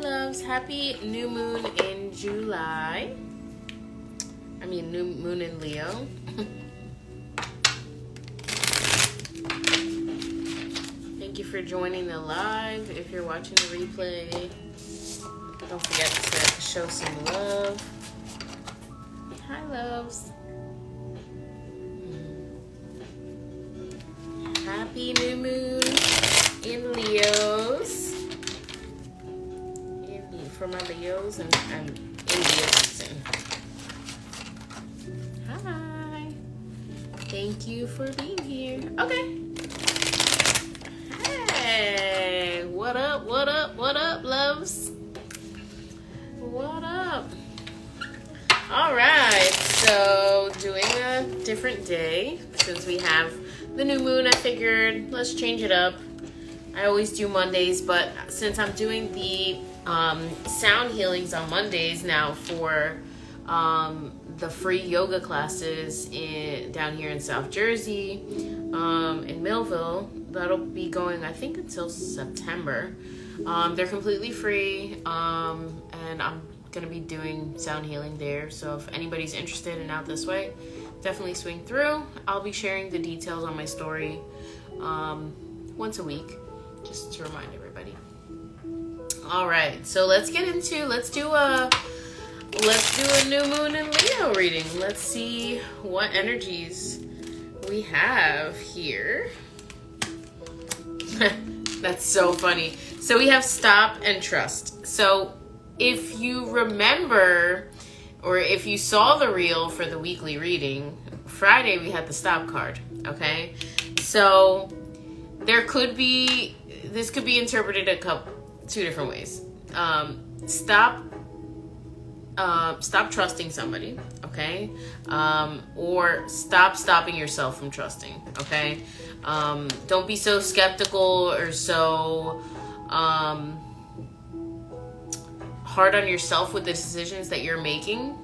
loves. Happy new moon in July. I mean, new moon in Leo. Thank you for joining the live. If you're watching the replay, don't forget to show some love. Hi, loves. Happy new moon in Leos. For my Leos and in Leo season. Hi. Thank you for being here. Okay. Hey. What up, what up, what up, loves? What up? All right. So, doing a different day. Since we have the new moon, I figured let's change it up. I always do Mondays, but since I'm doing the sound healings on Mondays now for the free yoga classes down here in South Jersey, in Millville, that'll be going, I think, until September. They're completely free, and I'm gonna be doing sound healing there. So if anybody's interested and out this way, definitely swing through. I'll be sharing the details on my story once a week, just to remind everybody. All right, so let's do a new moon in Leo reading. Let's see what energies we have here. That's so funny. So we have stop and trust. So if you remember, or if you saw the reel for the weekly reading, Friday we had the stop card, okay? So this could be interpreted two different ways. Stop trusting somebody, okay? Or stop stopping yourself from trusting, okay? Don't be so skeptical or so hard on yourself with the decisions that you're making.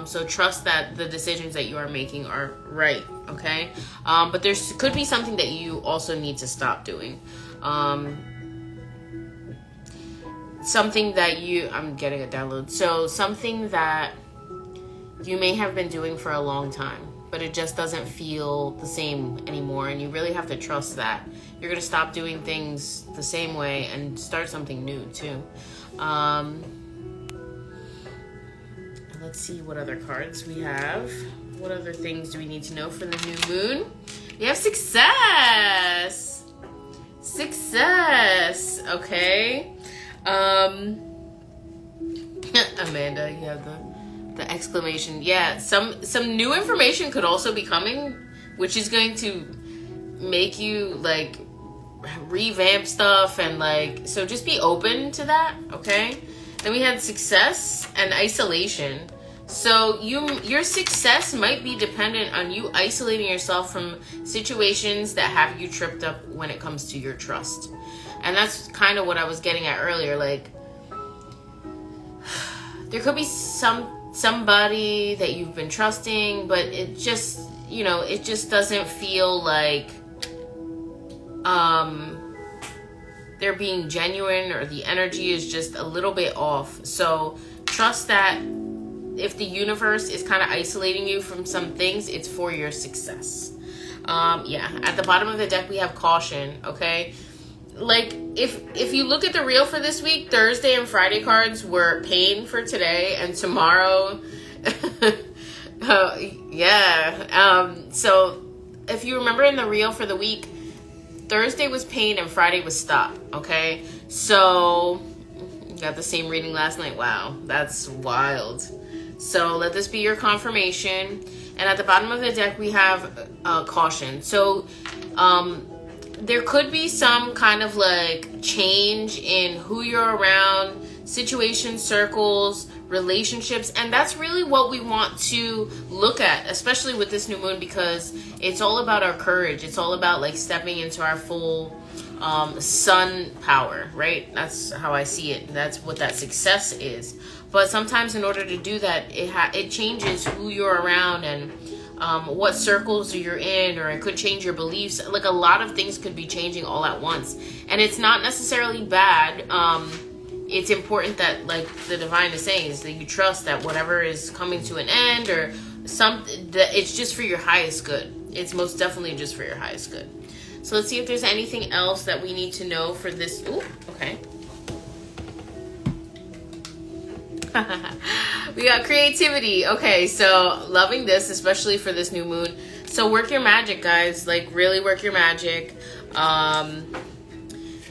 So trust that the decisions that you are making are right, okay? But there could be something that you also need to stop doing. Something that I'm getting a download. So something that you may have been doing for a long time, but it just doesn't feel the same anymore. And you really have to trust that. You're going to stop doing things the same way and start something new too. Let's see what other cards we have. What other things do we need to know for the new moon? We have success. Success. Okay. Amanda, you have the exclamation. Yeah, some new information could also be coming, which is going to make you like revamp stuff and like, so just be open to that, okay? Then we had success and isolation. So your success might be dependent on you isolating yourself from situations that have you tripped up when it comes to your trust. And that's kind of what I was getting at earlier. Like, there could be somebody that you've been trusting, but it just, it just doesn't feel like they're being genuine, or the energy is just a little bit off. So trust that if the universe is kind of isolating you from some things, it's for your success. At the bottom of the deck, we have caution, okay? Like, if you look at the reel for this week, Thursday and Friday cards were pain for today, and tomorrow, so if you remember in the reel for the week, Thursday was pain and Friday was stop, okay? So, got the same reading last night. Wow, that's wild. So let this be your confirmation. And at the bottom of the deck, we have caution. So there could be some kind of like change in who you're around, situations, circles, relationships. And that's really what we want to look at, especially with this new moon, because it's all about our courage. It's all about like stepping into our full sun power, right? That's how I see it. That's what that success is. But sometimes in order to do that, it changes who you're around and what circles you're in, or it could change your beliefs. Like, a lot of things could be changing all at once. And it's not necessarily bad it's important that, like the divine is saying, is that you trust that whatever is coming to an end or something, that it's just for your highest good. It's most definitely just for your highest good. So let's see if there's anything else that we need to know for this. Ooh, okay. We got creativity. Okay, so loving this, especially for this new moon. So work your magic, guys. Like, really work your magic.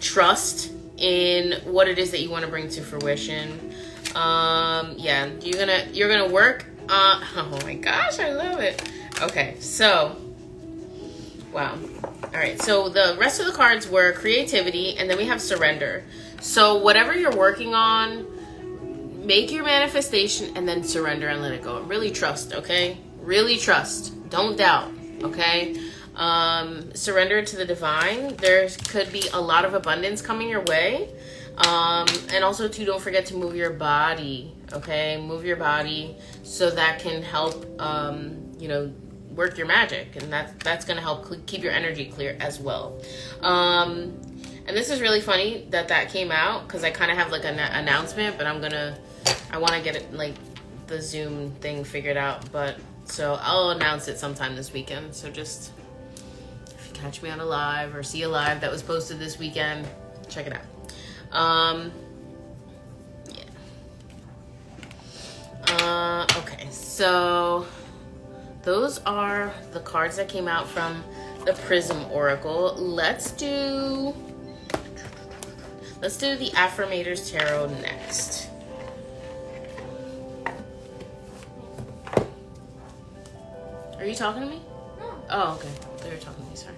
Trust in what it is that you want to bring to fruition. Yeah, you're gonna work. Oh my gosh, I love it. Okay, so wow. All right, so the rest of the cards were creativity, and then we have surrender. So whatever you're working on, make your manifestation and then surrender and let it go. Really trust, okay? Really trust. Don't doubt, okay? Surrender to the divine. There could be a lot of abundance coming your way. And also, too, don't forget to move your body, okay? Move your body so that can help, you know, work your magic. And that's going to help keep your energy clear as well. And this is really funny that came out because I kind of have like an announcement, but I want to get it, like the Zoom thing figured out. But so I'll announce it sometime this weekend. So just if you catch me on a live or see a live that was posted this weekend, check it out. Yeah. Okay, so those are the cards that came out from the Prism Oracle. Let's do the Affirmators Tarot next. Are you talking to me? No. Oh, okay. They were talking to me, sorry.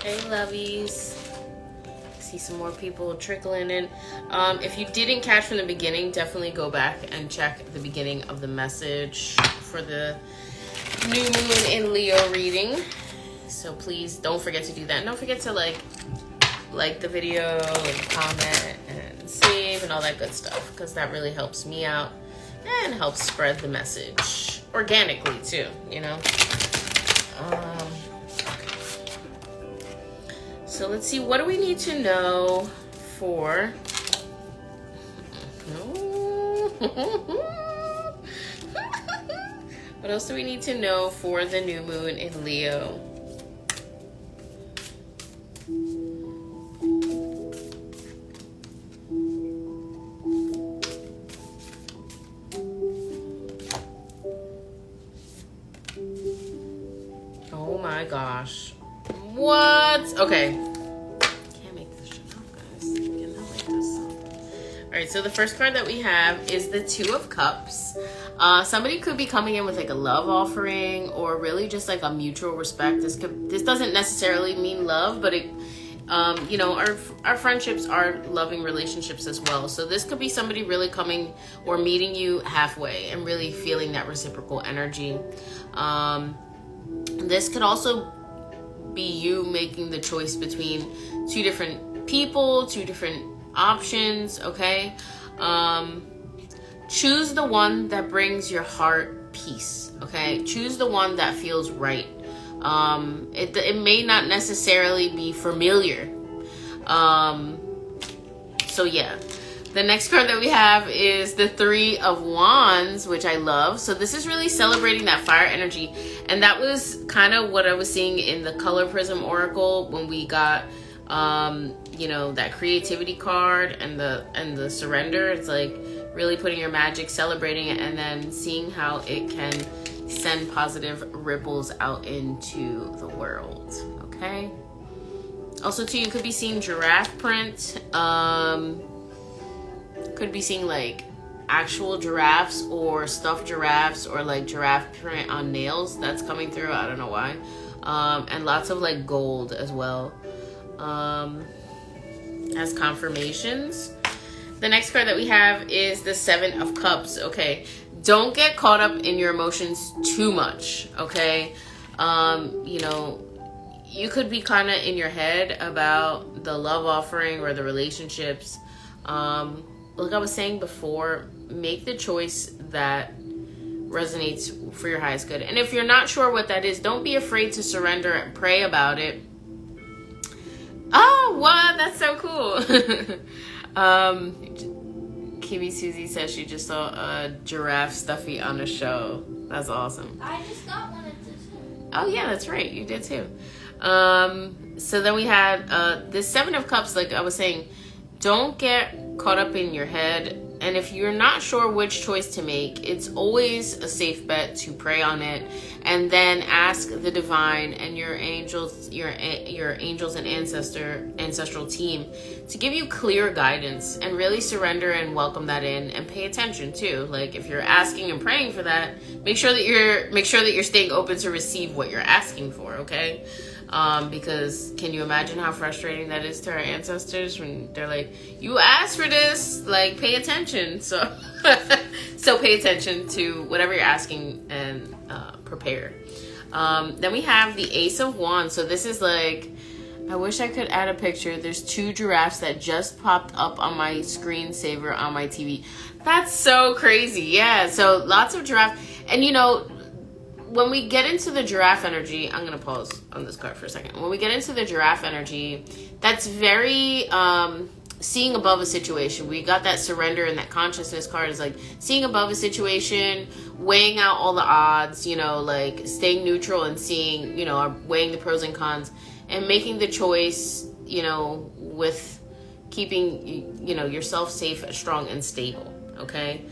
Hey, lovies. See some more people trickling in. If you didn't catch from the beginning, definitely go back and check the beginning of the message for the new moon in Leo reading. So please don't forget to do that. And don't forget to like the video and comment and save and all that good stuff, because that really helps me out and helps spread the message organically too, you know. So let's see, what do we need to know for what else do we need to know for the new moon in Leo? Oh my gosh. What? Okay. Can't make this shit up, guys. Cannot make this up. Alright, so the first card that we have is the Two of Cups. Somebody could be coming in with like a love offering, or really just like a mutual respect. This doesn't necessarily mean love, but it you know, our friendships are loving relationships as well. So this could be somebody really coming or meeting you halfway and really feeling that reciprocal energy. This could also be you making the choice between two different people, two different options, okay? Choose the one that brings your heart peace, okay? Choose the one that feels right. It may not necessarily be familiar. So yeah. The next card that we have is the Three of Wands, which I love. So this is really celebrating that fire energy. And that was kind of what I was seeing in the Color Prism Oracle when we got, you know, that creativity card and the surrender. It's like really putting your magic, celebrating it, and then seeing how it can send positive ripples out into the world, okay? Also, too, you could be seeing giraffe print. Could be seeing like actual giraffes or stuffed giraffes, or like giraffe print on nails that's coming through. I don't know why. And lots of like gold as well as confirmations. The next card that we have is the Seven of Cups. Okay, don't get caught up in your emotions too much, okay? You know, you could be kind of in your head about the love offering or the relationships. Like I was saying before, make the choice that resonates for your highest good. And if you're not sure what that is, don't be afraid to surrender and pray about it. Oh, what? That's so cool. Kimmy Susie says she just saw a giraffe stuffy on a show. That's awesome. I just got one at the zoo. Oh yeah, that's right. You did too. So then we had the Seven of Cups. Like I was saying, don't get caught up in your head. And if you're not sure which choice to make, it's always a safe bet to pray on it and then ask the divine and your angels, your angels and ancestral team to give you clear guidance, and really surrender and welcome that in, and pay attention too. Like if you're asking and praying for that, make sure that you're staying open to receive what you're asking for, okay? Because can you imagine how frustrating that is to our ancestors when they're like, you asked for this, like pay attention. So so pay attention to whatever you're asking and prepare. Then we have the Ace of Wands. So this is like, I wish I could add a picture. There's 2 giraffes that just popped up on my screensaver on my TV. That's so crazy. Yeah, so lots of giraffe. And you know, when we get into the giraffe energy, I'm going to pause on this card for a second. When we get into the giraffe energy, that's very seeing above a situation. We got that surrender, and that consciousness card is like seeing above a situation, weighing out all the odds, you know, like staying neutral and seeing, you know, weighing the pros and cons and making the choice, you know, with keeping, you know, yourself safe, strong, and stable. Okay.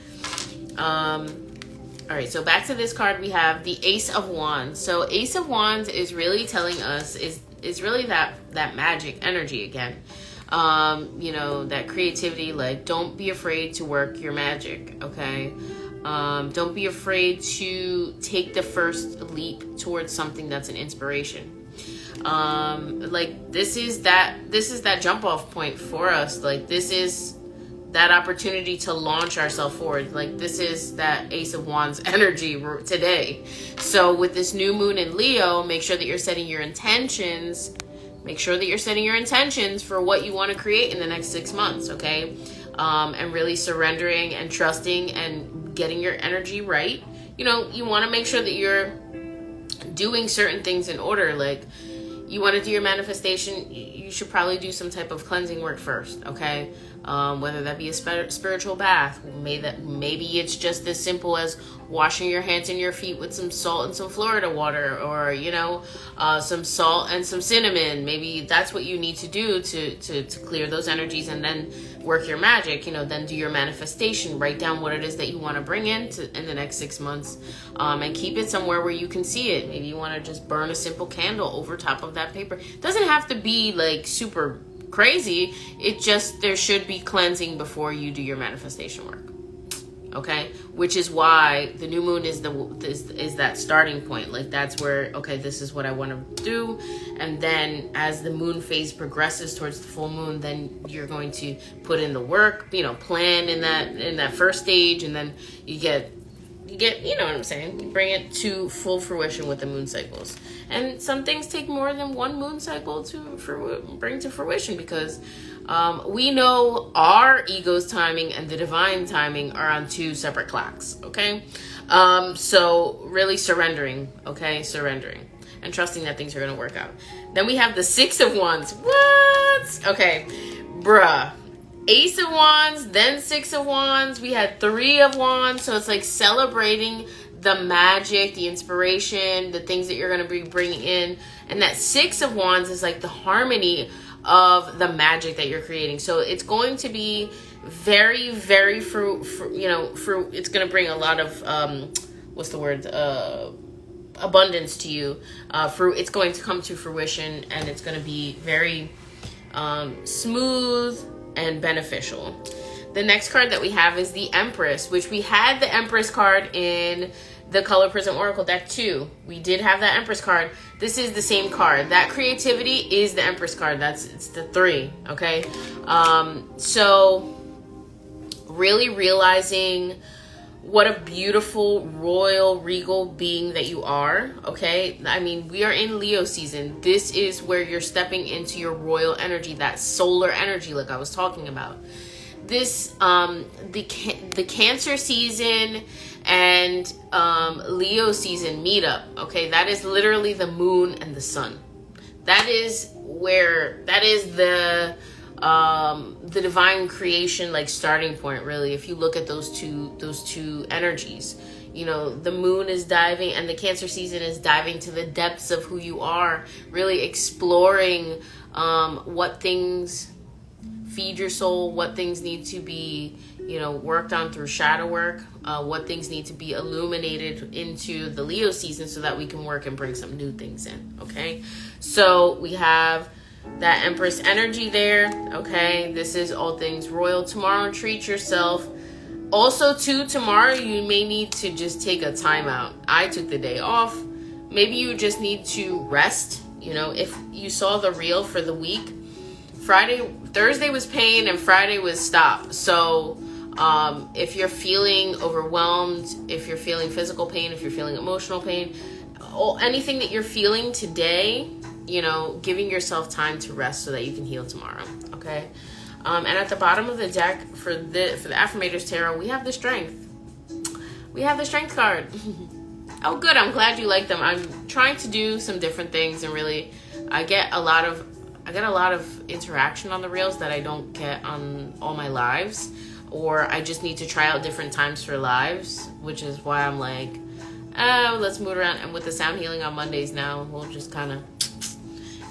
All right, so back to this card, we have the Ace of Wands. So Ace of Wands is really telling us, is really that magic energy again. You know, that creativity, like don't be afraid to work your magic, okay? Don't be afraid to take the first leap towards something that's an inspiration. Like this is that jump off point for us. Like this is that opportunity to launch ourselves forward. Like this is that Ace of Wands energy today. So with this new moon in Leo, make sure that you're setting your intentions. Make sure that you're setting your intentions for what you want to create in the next 6 months, okay? And really surrendering and trusting and getting your energy right. You know, you want to make sure that you're doing certain things in order. Like you want to do your manifestation, you should probably do some type of cleansing work first, okay? Whether that be a spiritual bath, maybe it's just as simple as washing your hands and your feet with some salt and some Florida water, or you know, some salt and some cinnamon. Maybe that's what you need to do to clear those energies, and then work your magic. You know, then do your manifestation. Write down what it is that you want to bring in the next 6 months, and keep it somewhere where you can see it. Maybe you want to just burn a simple candle over top of that paper. It doesn't have to be like super crazy. It just, there should be cleansing before you do your manifestation work, okay? Which is why the new moon is that starting point. Like that's where, okay, this is what I want to do, and then as the moon phase progresses towards the full moon, then you're going to put in the work, you know, plan in that first stage, and then you get, you know what I'm saying, you bring it to full fruition with the moon cycles. And some things take more than one moon cycle to bring to fruition, because we know our ego's timing and the divine timing are on 2 separate clocks, okay? So really surrendering, okay? Surrendering and trusting that things are going to work out. Then we have the 6 of Wands. What? Okay, bruh. Ace of Wands, then 6 of Wands. We had 3 of Wands. So it's like celebrating the magic, the inspiration, the things that you're going to be bringing in. And that 6 of Wands is like the harmony of the magic that you're creating. So it's going to be very, very fruit. It's going to bring a lot of, abundance to you. Fruit, it's going to come to fruition, and it's going to be very smooth and beneficial. The next card that we have is the Empress, which we had the Empress card in the Color Prism Oracle deck too. We did have that Empress card. This is the same card. That creativity is the Empress card. It's the 3, okay? So really realizing what a beautiful, royal, regal being that you are, okay? I mean, we are in Leo season. This is where you're stepping into your royal energy, that solar energy like I was talking about. This, the Cancer season and Leo season meet up, okay? That is literally the moon and the sun. That is where that is the divine creation, like, starting point, really. If you look at those two energies, you know, the moon is diving and the Cancer season is diving to the depths of who you are, really exploring what things feed your soul, what things need to be, you know, worked on through shadow work, what things need to be illuminated into the Leo season so that we can work and bring some new things in. Okay, so we have that Empress energy there. Okay, this is all things royal. Tomorrow, treat yourself. Also, too, tomorrow you may need to just take a time out. I took the day off. Maybe you just need to rest. You know, if you saw the reel for the week, Thursday was pain and Friday was stop. So if you're feeling overwhelmed, if you're feeling physical pain, if you're feeling emotional pain, anything that you're feeling today, you know, giving yourself time to rest so that you can heal tomorrow. Okay. And at the bottom of the deck for the Affirmators Tarot, we have the Strength. We have the Strength card. Oh, good. I'm glad you like them. I'm trying to do some different things, and really, I get a lot of interaction on the reels that I don't get on all my lives, or I just need to try out different times for lives, which is why I'm like, oh, let's move around. And with the sound healing on Mondays now, we'll just kind of.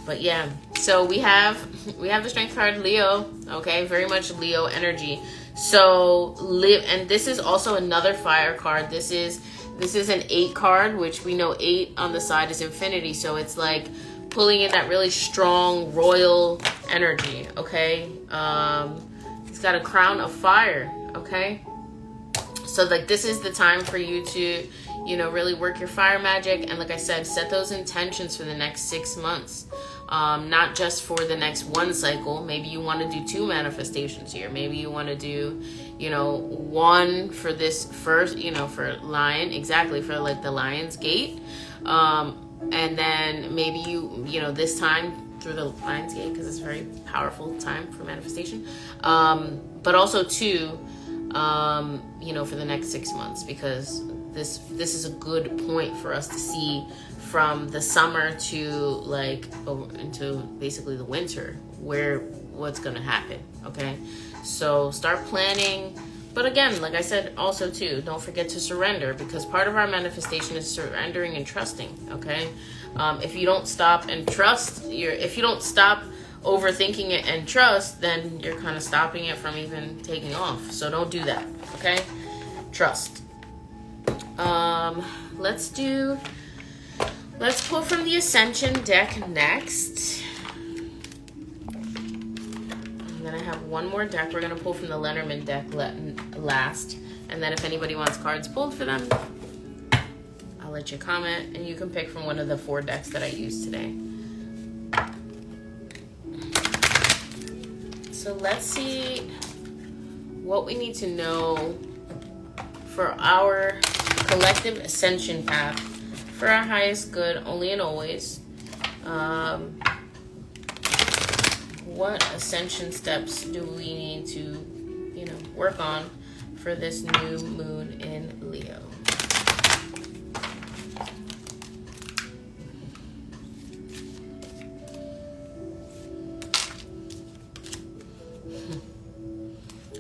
But yeah, so we have the Strength card, Leo. Okay, very much Leo energy. So live, and this is also another fire card. This is an 8 card, which we know 8 on the side is infinity. So it's like pulling in that really strong royal energy. Okay, it's got a crown of fire. Okay, so like this is the time for you to, you know, really work your fire magic, and like I said, set those intentions for the next 6 months. Not just for the next one cycle. Maybe you want to do 2 manifestations here. Maybe you want to do, you know, 1 for this first, you know, for Lion, exactly, for like the Lion's Gate. And then maybe you know, this time through the Lion's Gate, because it's a very powerful time for manifestation. But also 2, you know, for the next 6 months, because this is a good point for us to see from the summer to like into basically the winter what's going to happen. Okay, so start planning. But again, like I said, also too, don't forget to surrender, because part of our manifestation is surrendering and trusting. Okay, if you don't stop and trust, if you don't stop overthinking it and trust, then you're kind of stopping it from even taking off. So don't do that. Okay, trust. Let's pull from the Ascension deck next. And then I have one more deck. We're going to pull from the Lenormand deck last. And then if anybody wants cards pulled for them, I'll let you comment. And you can pick from one of the 4 decks that I used today. So let's see what we need to know for our collective ascension path, for our highest good, only and always. What ascension steps do we need to, you know, work on for this new moon in Leo?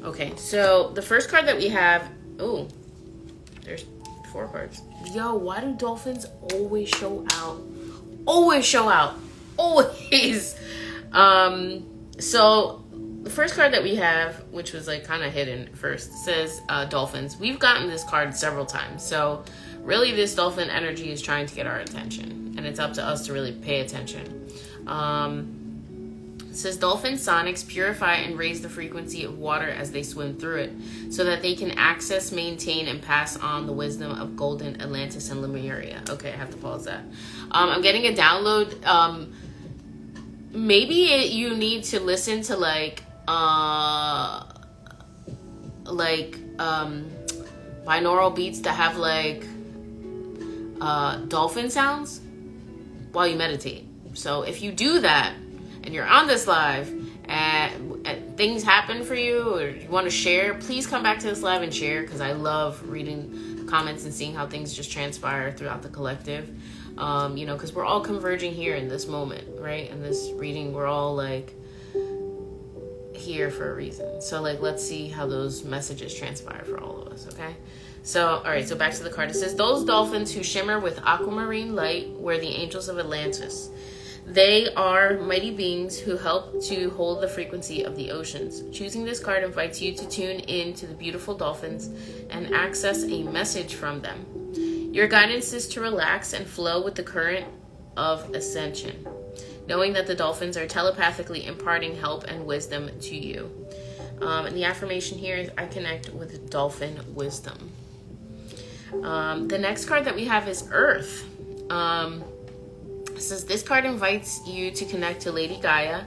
Okay, so the first card that we have, there's 4 cards. Yo, why do dolphins always show out? Always show out. Always. So the first card that we have, which was like kind of hidden first, says dolphins. We've gotten this card several times. So really this dolphin energy is trying to get our attention, and it's up to us to really pay attention. It says dolphin sonics purify and raise the frequency of water as they swim through it, so that they can access, maintain, and pass on the wisdom of Golden Atlantis and Lemuria. Okay, I have to pause that. I'm getting a download. Maybe you need to listen to binaural beats that have like dolphin sounds while you meditate. So if you do that and you're on this live and things happen for you, or you want to share, please come back to this live and share, because I love reading comments and seeing how things just transpire throughout the collective. You know, because we're all converging here in this moment, right? In this reading, we're all like here for a reason. So like, let's see how those messages transpire for all of us, okay? So, all right, so back to the card. It says, those dolphins who shimmer with aquamarine light were the angels of Atlantis. They are mighty beings who help to hold the frequency of the oceans. Choosing this card invites you to tune in to the beautiful dolphins and access a message from them. Your guidance is to relax and flow with the current of ascension, knowing that the dolphins are telepathically imparting help and wisdom to you. And the affirmation here is, I connect with dolphin wisdom. The next card that we have is Earth. It says, this card invites you to connect to Lady Gaia,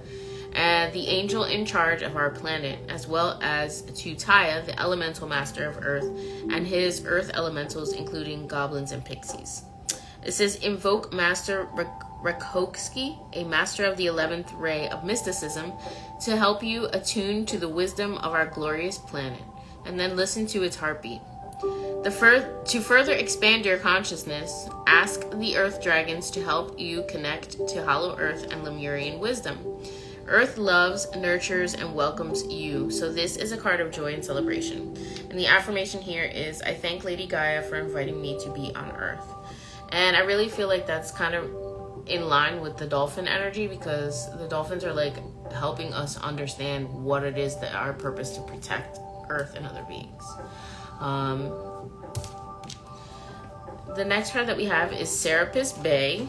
and the angel in charge of our planet, as well as to Taya, the elemental master of Earth, and his earth elementals, including goblins and pixies. It says, invoke Master Rakowski, a master of the 11th ray of mysticism, to help you attune to the wisdom of our glorious planet, and then listen to its heartbeat. To further expand your consciousness, ask the Earth Dragons to help you connect to Hollow Earth and Lemurian wisdom. Earth loves, nurtures, and welcomes you, so this is a card of joy and celebration. And the affirmation here is, I thank Lady Gaia for inviting me to be on Earth. And I really feel like that's kind of in line with the dolphin energy, because the dolphins are like helping us understand what it is that our purpose to protect Earth and other beings. The next card that we have is Serapis Bey.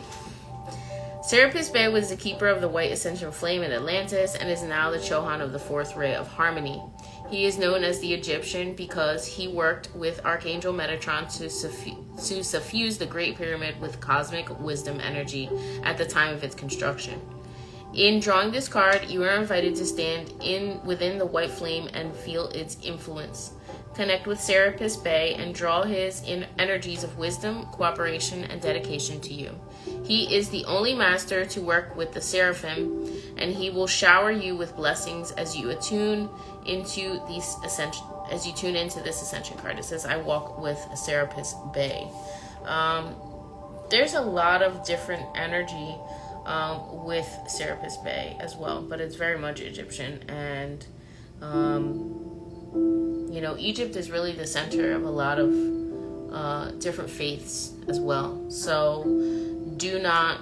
Serapis Bey was the keeper of the White Ascension Flame in Atlantis and is now the Chohan of the 4th Ray of Harmony. He is known as the Egyptian because he worked with Archangel Metatron to suffuse the Great Pyramid with cosmic wisdom energy at the time of its construction. In drawing this card, you are invited to stand within the white flame and feel its influence. Connect with Serapis Bey and draw his energies of wisdom, cooperation, and dedication to you. He is the only master to work with the seraphim, and he will shower you with blessings as you attune into this ascension card. It says, I walk with Serapis Bey. There's a lot of different energy with Serapis Bey as well, but it's very much Egyptian, and you know, Egypt is really the center of a lot of different faiths as well. So do not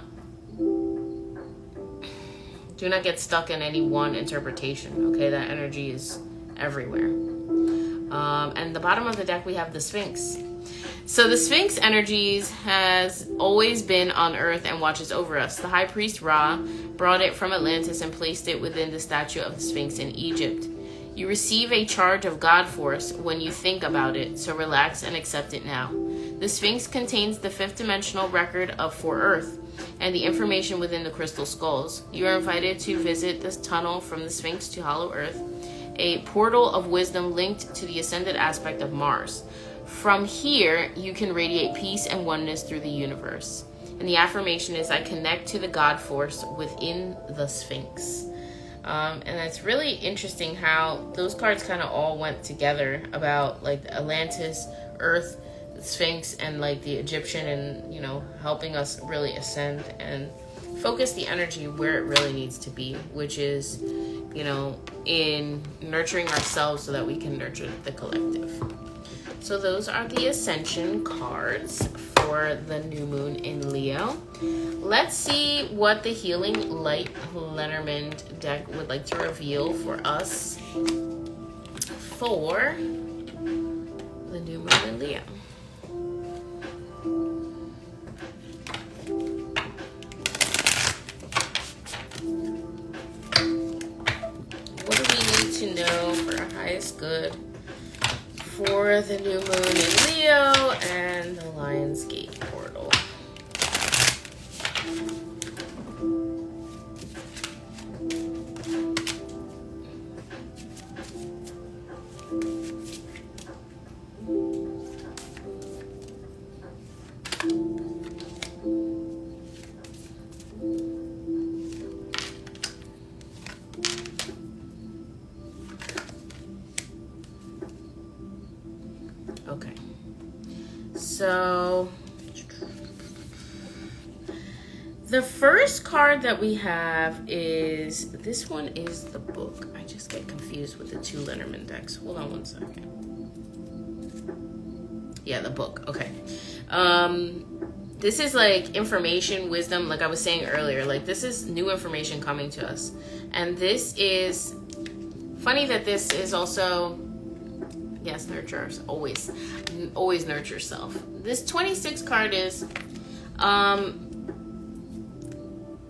get stuck in any one interpretation, okay? That energy is everywhere. And the bottom of the deck, we have the Sphinx. So the Sphinx energies has always been on Earth and watches over us. The High Priest Ra brought it from Atlantis and placed it within the statue of the Sphinx in Egypt. You receive a charge of God Force when you think about it, so relax and accept it now. The Sphinx contains the 5th dimensional record for Earth and the information within the crystal skulls. You are invited to visit this tunnel from the Sphinx to Hollow Earth, a portal of wisdom linked to the ascended aspect of Mars. From here, you can radiate peace and oneness through the universe. And the affirmation is, I connect to the God Force within the Sphinx. And it's really interesting how those cards kind of all went together about like Atlantis, Earth, the Sphinx, and like the Egyptian, and, you know, helping us really ascend and focus the energy where it really needs to be, which is, you know, in nurturing ourselves so that we can nurture the collective. So those are the Ascension cards for the new moon in Leo. Let's see what the Healing Light Lenormand deck would like to reveal for us for the new moon in Leo. What do we need to know for our highest good for the new moon in Leo and the Lion's Gate portal? Okay, so The first card that we have is, this one is the book. I just get confused with the two Lenormand decks. Hold on one second. Yeah, the book. Okay. This is like information, wisdom, like I was saying earlier. Like, this is new information coming to us. And this is funny that this is also, yes, nurture. Always nurture self. This 26 card is,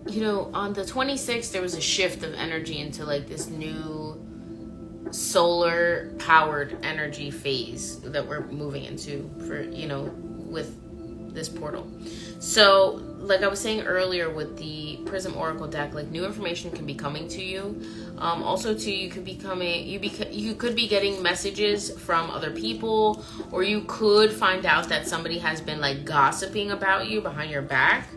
you know, on the 26th, there was a shift of energy into like this new solar powered energy phase that we're moving into for, you know, with this portal. So like I was saying earlier with the Prism Oracle deck, like new information can be coming to you. Also too, you could be you could be getting messages from other people, or you could find out that somebody has been like gossiping about you behind your back.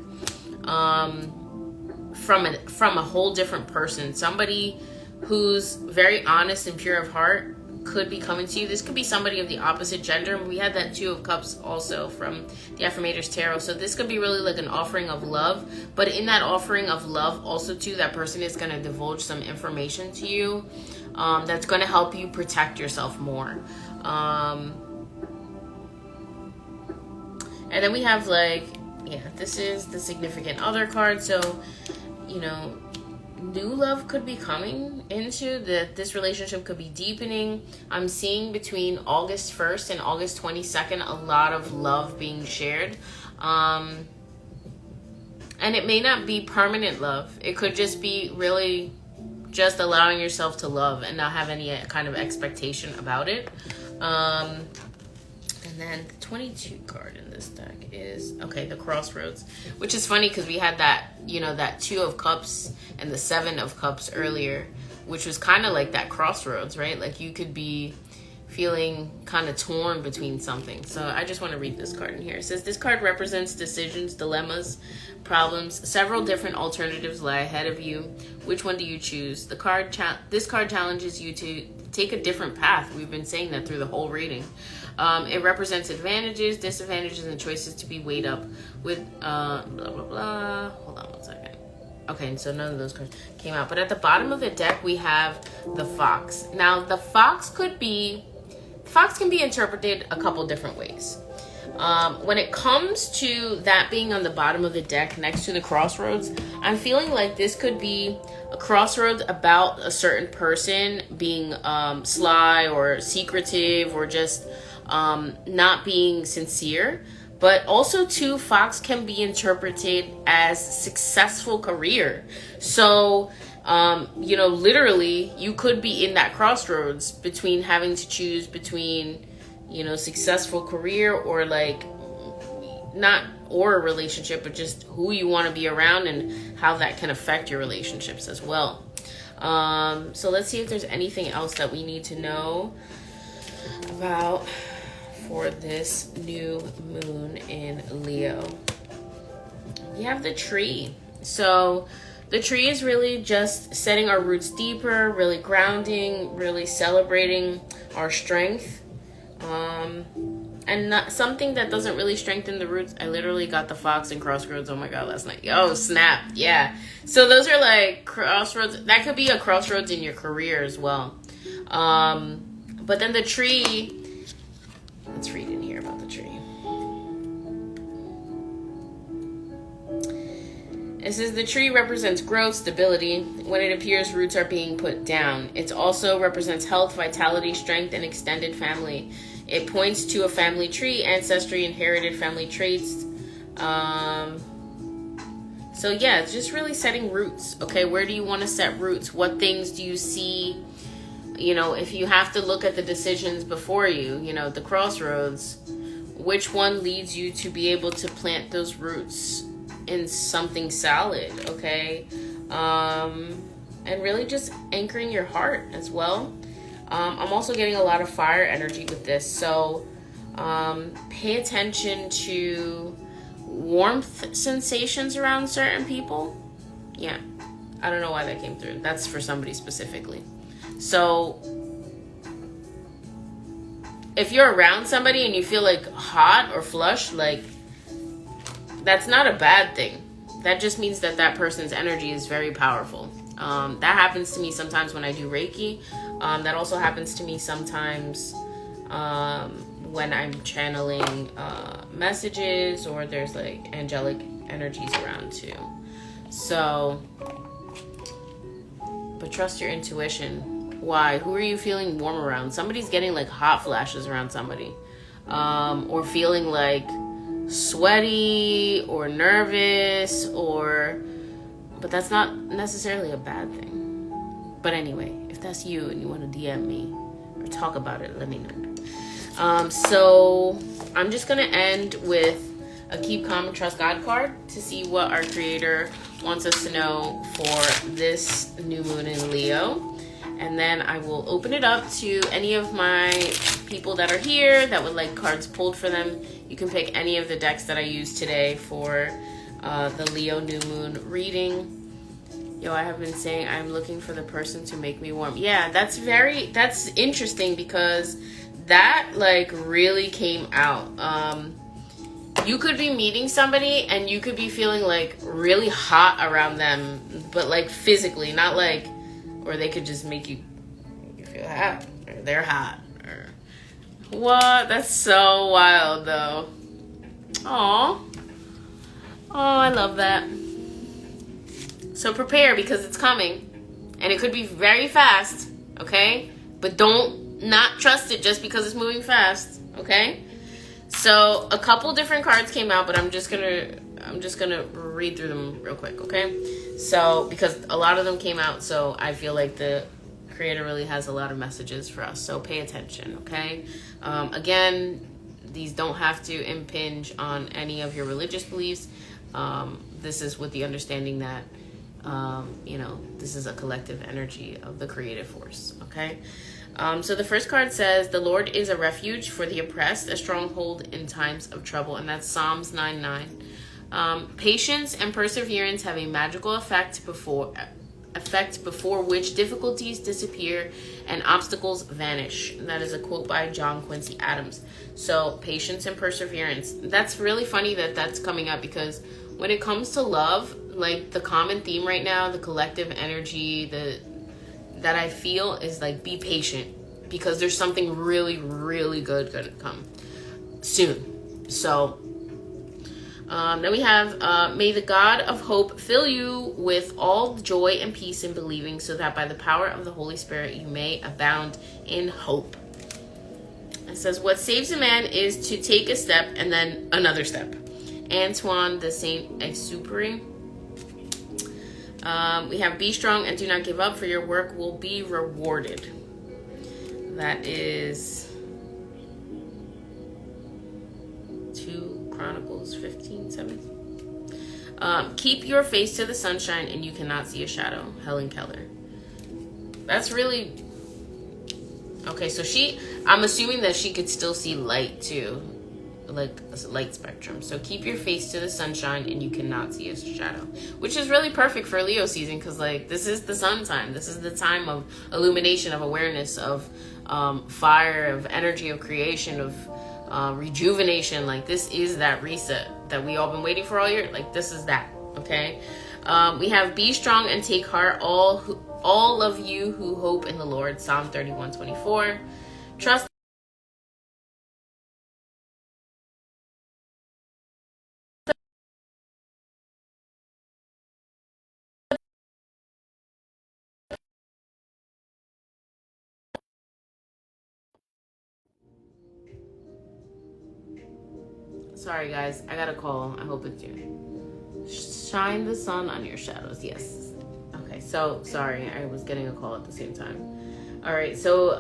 From a whole different person, somebody who's very honest and pure of heart could be coming to you. This could be somebody of the opposite gender. We had that Two of Cups also from the Affirmators Tarot. So this could be really like an offering of love. But in that offering of love, also too, that person is going to divulge some information to you that's going to help you protect yourself more. And then we have like, yeah, this is the Significant Other card. So, you know, new love could be coming into this relationship, could be deepening. I'm seeing between August 1st and August 22nd a lot of love being shared, and it may not be permanent love. It could just be really just allowing yourself to love and not have any kind of expectation about it. And then the 22 card in this deck is, okay, the Crossroads, which is funny because we had that, you know, that Two of Cups and the Seven of Cups earlier, which was kind of like that crossroads, right? Like you could be feeling kind of torn between something. So I just want to read this card in here. It says, this card represents decisions, dilemmas, problems. Several different alternatives lie ahead of you. Which one do you choose? This card challenges you to take a different path. We've been saying that through the whole reading. It represents advantages, disadvantages, and choices to be weighed up with blah, blah, blah. Hold on one second. Okay, so none of those cards came out. But at the bottom of the deck, we have the Fox. Now, the Fox can be interpreted a couple different ways. When it comes to that being on the bottom of the deck next to the Crossroads, I'm feeling like this could be a crossroads about a certain person being sly or secretive or just not being sincere. But also too, Fox can be interpreted as successful career. So, you know, literally you could be in that crossroads between having to choose between, you know, successful career or like or a relationship, but just who you want to be around and how that can affect your relationships as well. So let's see if there's anything else that we need to know about for this new moon in Leo. We have the tree. So the tree is really just setting our roots deeper, really grounding, really celebrating our strength. And not something that doesn't really strengthen the roots. I literally got the Fox and Crossroads, oh my god, last night. Oh, snap. Yeah. So those are like crossroads. That could be a crossroads in your career as well. But then the tree, let's read in here about the tree. It says the tree represents growth, stability. When it appears roots are being put down. It also represents health, vitality, strength, and extended family. It points to a family tree, ancestry, inherited family traits. So yeah, it's just really setting roots. Okay, where do you want to set roots? What things do you see? You know, if you have to look at the decisions before you, you know, the crossroads, which one leads you to be able to plant those roots in something solid, okay? And really just anchoring your heart as well. I'm also getting a lot of fire energy with this, so pay attention to warmth sensations around certain people. Yeah, I don't know why that came through. That's for somebody specifically. So if you're around somebody and you feel like hot or flush, like that's not a bad thing. that just means that that person's energy is very powerful. That happens to me sometimes when I do Reiki. That also happens to me sometimes when I'm channeling messages, or there's like angelic energies around too. So, but trust your intuition. Why? Who are you feeling warm around? Somebody's getting like hot flashes around somebody. Or feeling like sweaty or nervous, but that's not necessarily a bad thing. But anyway, if that's you and you want to DM me or talk about it, let me know. So I'm just going to end with a Keep Calm and Trust God card to see what our Creator wants us to know for this new moon in Leo. And then I will open it up to any of my people that are here that would like cards pulled for them. You can pick any of the decks that I used today for the Leo new moon reading. Yo, I have been saying I'm looking for the person to make me warm. Yeah, that's interesting because that like really came out. You could be meeting somebody and you could be feeling like really hot around them, but like physically, not like, or they could just make you feel hot, or they're hot, or what? That's so wild, though. Aww. Oh, I love that. So prepare, because it's coming, and it could be very fast, okay? But don't not trust it just because it's moving fast, okay? So a couple different cards came out, but I'm just gonna read through them real quick, okay? So, because a lot of them came out, so I feel like the Creator really has a lot of messages for us. So pay attention, okay? Again, these don't have to impinge on any of your religious beliefs. This is with the understanding that, this is a collective energy of the creative force, okay? So the first card says, the Lord is a refuge for the oppressed, a stronghold in times of trouble. And that's Psalms 9:9. Patience and perseverance have a magical effect before which difficulties disappear and obstacles vanish. That is a quote by John Quincy Adams. So patience and perseverance. That's really funny that that's coming up, because when it comes to love, like the common theme right now, the collective energy that I feel is like, be patient, because there's something really, really good gonna come soon. So then we have, may the God of hope fill you with all joy and peace in believing, so that by the power of the Holy Spirit you may abound in hope. It says, what saves a man is to take a step and then another step. Antoine de Saint-Exupéry. We have, be strong and do not give up, for your work will be rewarded. That is 2 Chronicles 15:7. Keep your face to the sunshine and you cannot see a shadow. Helen Keller. That's really... Okay, so I'm assuming that she could still see light too. Like a light spectrum. So keep your face to the sunshine and you cannot see a shadow. Which is really perfect for Leo season, because like this is the sun time. This is the time of illumination, of awareness, of fire, of energy, of creation, of rejuvenation. Like this is that reset that we all been waiting for all year. Like this is that, okay? We have, be strong and take heart, all of you who hope in the Lord. Psalm 31:24. Trust. Sorry guys, I got a call. I hope it's you. Shine the sun on your shadows. Yes. Okay, so sorry, I was getting a call at the same time. All right, so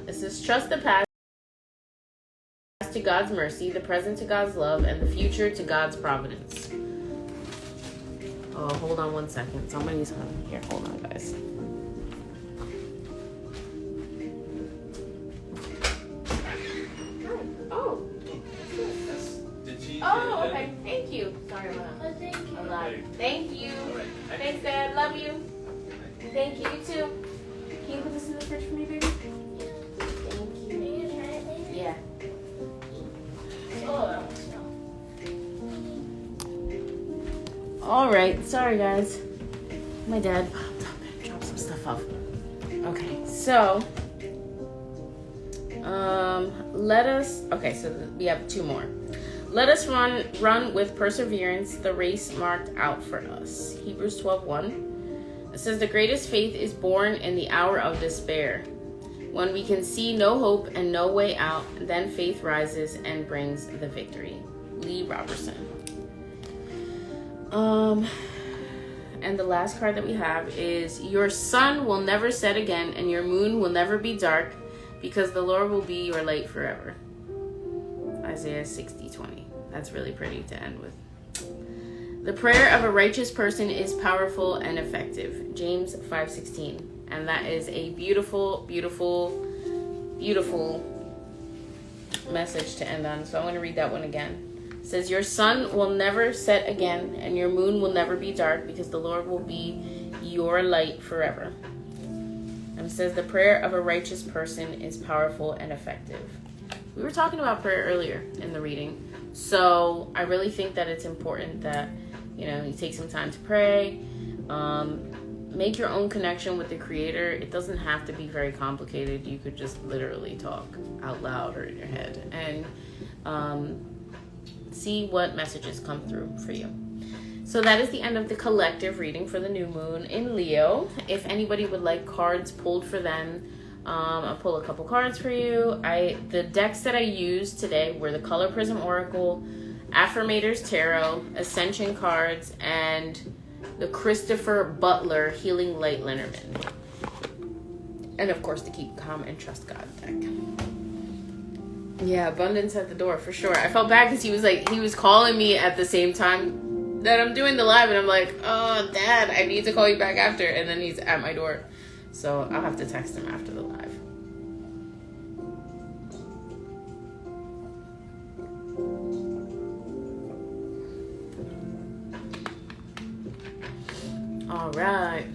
it says, trust the past to God's mercy, the present to God's love, and the future to God's providence. Oh, hold on one second. Somebody's coming here. Hold on, guys. Oh. Oh, okay. Thank you. Sorry about that. Thank you. A lot. Thank you. Thanks, Dad. Love you. Thank you, you too. Can you put this in the fridge for me, baby? Thank you. Are you gonna try it later? Yeah. Oh. All right. Sorry, guys. My dad popped up and dropped some stuff off. Okay, so we have two more. Let us run with perseverance the race marked out for us. Hebrews 12:1. It says the greatest faith is born in the hour of despair. When we can see no hope and no way out, then faith rises and brings the victory. Lee Robertson. And the last card that we have is your sun will never set again and your moon will never be dark because the Lord will be your light forever. Isaiah 60:20. That's really pretty to end with. The prayer of a righteous person is powerful and effective. James 5:16. And that is a beautiful, beautiful, beautiful message to end on. So I'm going to read that one again. It says, your sun will never set again, and your moon will never be dark, because the Lord will be your light forever. And it says, the prayer of a righteous person is powerful and effective. We were talking about prayer earlier in the reading. So I really think that it's important that, you take some time to pray. Make your own connection with the Creator. It doesn't have to be very complicated. You could just literally talk out loud or in your head. And see what messages come through for you. So that is the end of the collective reading for the new moon in Leo. If anybody would like cards pulled for them, I'll pull a couple cards for you. The decks that I used today were the Color Prism Oracle, Affirmators Tarot, Ascension cards, and the Christopher Butler Healing Light Lenormand. And of course the Keep Calm and Trust God deck. Yeah, abundance at the door for sure. I felt bad because he was calling me at the same time that I'm doing the live, and I'm like, oh, Dad, I need to call you back after. And then he's at my door, so I'll have to text him after the live. All right.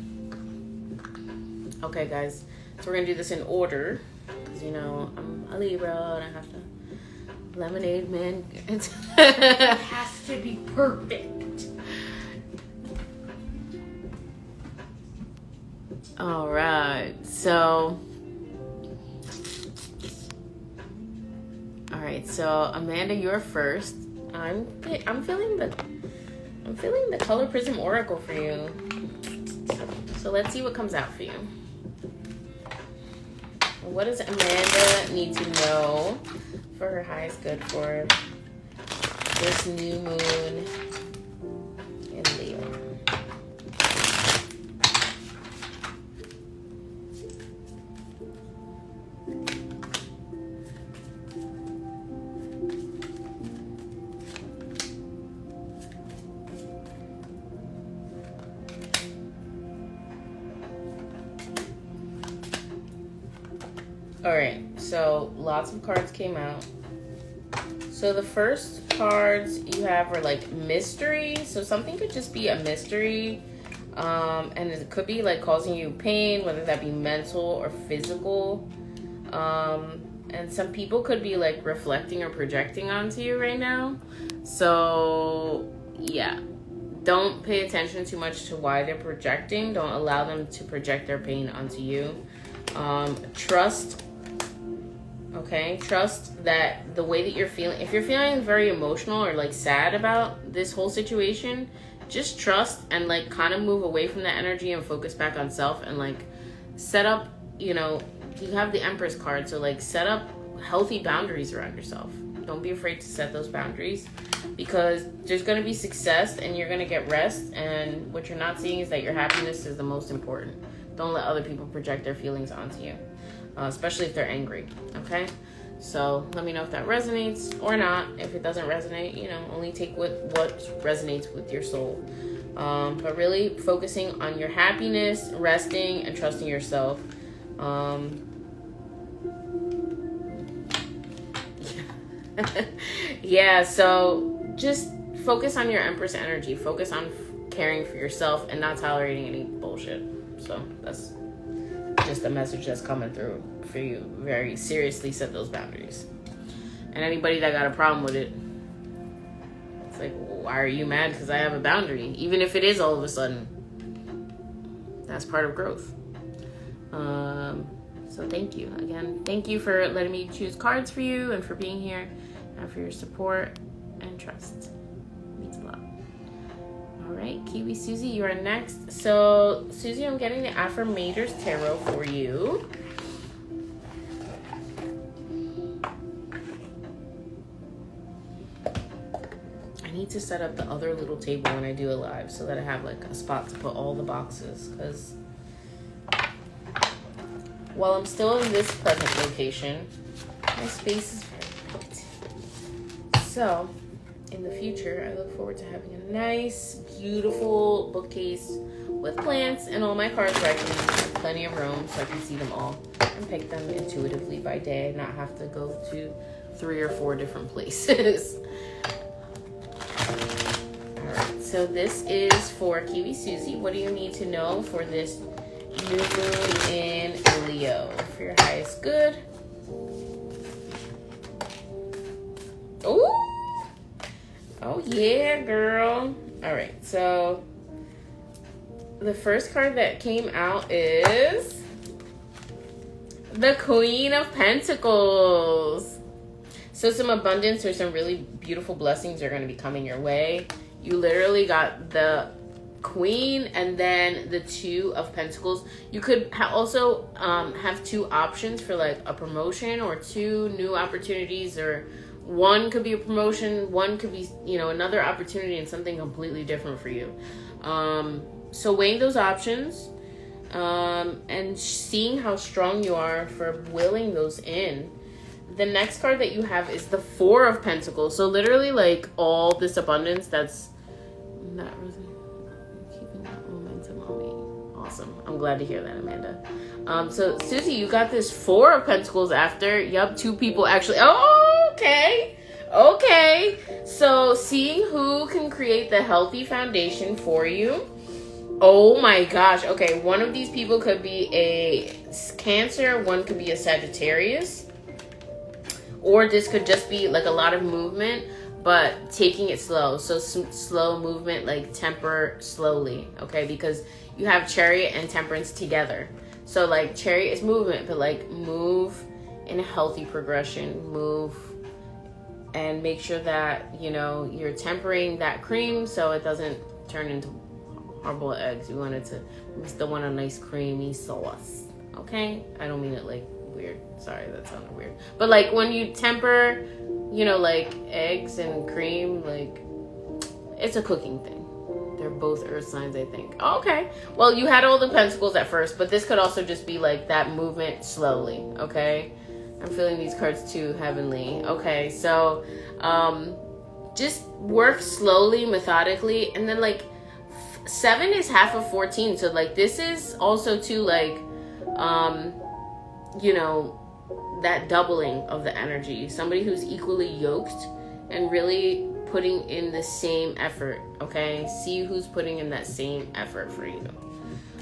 Okay, guys. So we're gonna do this in order. I'm a Libra and I have to lemonade man. It has to be perfect. All right. So Amanda, you're first. I'm feeling the Color Prism Oracle for you. So let's see what comes out for you. What does Amanda need to know for her highest good for this new moon in Leo? Alright, so lots of cards came out. So the first cards you have are like mystery. So something could just be a mystery. And it could be like causing you pain, whether that be mental or physical. And some people could be like reflecting or projecting onto you right now. So yeah, don't pay attention too much to why they're projecting. Don't allow them to project their pain onto you. Trust that the way that you're feeling, if you're feeling very emotional or like sad about this whole situation, just trust and like kind of move away from that energy and focus back on self, and like set up, you have the Empress card, so like set up healthy boundaries around yourself. Don't be afraid to set those boundaries, because there's going to be success and you're going to get rest, and what you're not seeing is that your happiness is the most important. Don't let other people project their feelings onto you, especially if they're angry, okay? So let me know if that resonates or not. If it doesn't resonate, only take what resonates with your soul. But really focusing on your happiness, resting, and trusting yourself. Yeah, so just focus on your Empress energy. Focus on caring for yourself and not tolerating any bullshit. So that's just a message that's coming through for you. Very seriously set those boundaries. And anybody that got a problem with it, it's like, why are you mad because I have a boundary? Even if it is all of a sudden. That's part of growth. So thank you. Again, thank you for letting me choose cards for you and for being here and for your support and trust. It means a lot. All right, Kiwi Susie, you are next. So, Susie, I'm getting the Affirmators Tarot for you. I need to set up the other little table when I do a live so that I have like a spot to put all the boxes, because while I'm still in this present location, my space is very tight. So, in the future, I look forward to having a nice, beautiful bookcase with plants and all my cards where I can have plenty of room so I can see them all and pick them intuitively by day and not have to go to 3 or 4 different places. Alright, so this is for Kiwi Susie. What do you need to know for this new moon in Leo for your highest good? Ooh! Oh yeah, girl. Alright, so the first card that came out is the Queen of Pentacles. So some abundance or some really beautiful blessings are going to be coming your way. You literally got the Queen and then the 2 of Pentacles. You could also have 2 options for like a promotion or 2 new opportunities, or one could be a promotion, one could be, you know, another opportunity and something completely different for you. So weighing those options and seeing how strong you are for willing those in. The next card that you have is the 4 of Pentacles. So literally like all this abundance that's not really keeping that momentum on me. Awesome. I'm glad to hear that, Amanda. So Susie, you got this 4 of Pentacles after. Yup, 2 people actually. Oh, okay. Okay. So seeing who can create the healthy foundation for you. Oh my gosh. Okay. One of these people could be a Cancer. One could be a Sagittarius. Or this could just be like a lot of movement, but taking it slow. So slow movement, like temper slowly, okay? Because you have Chariot and Temperance together. So like Chariot is movement, but like move in a healthy progression. Move and make sure that, you know, you're tempering that cream so it doesn't turn into hard-boiled eggs. You still want a nice creamy sauce, okay? I don't mean it like weird. Sorry, that sounded weird. But like when you temper, you know, like eggs and cream, like it's a cooking thing. They're both earth signs, I think. Oh, okay. Well, you had all the Pentacles at first, but this could also just be like that movement slowly, okay? I'm feeling these cards too heavenly. Okay, so just work slowly, methodically, and then like 7 is half of 14. So like this is also too like you know, that doubling of the energy. Somebody who's equally yoked and really putting in the same effort, okay? See who's putting in that same effort for you.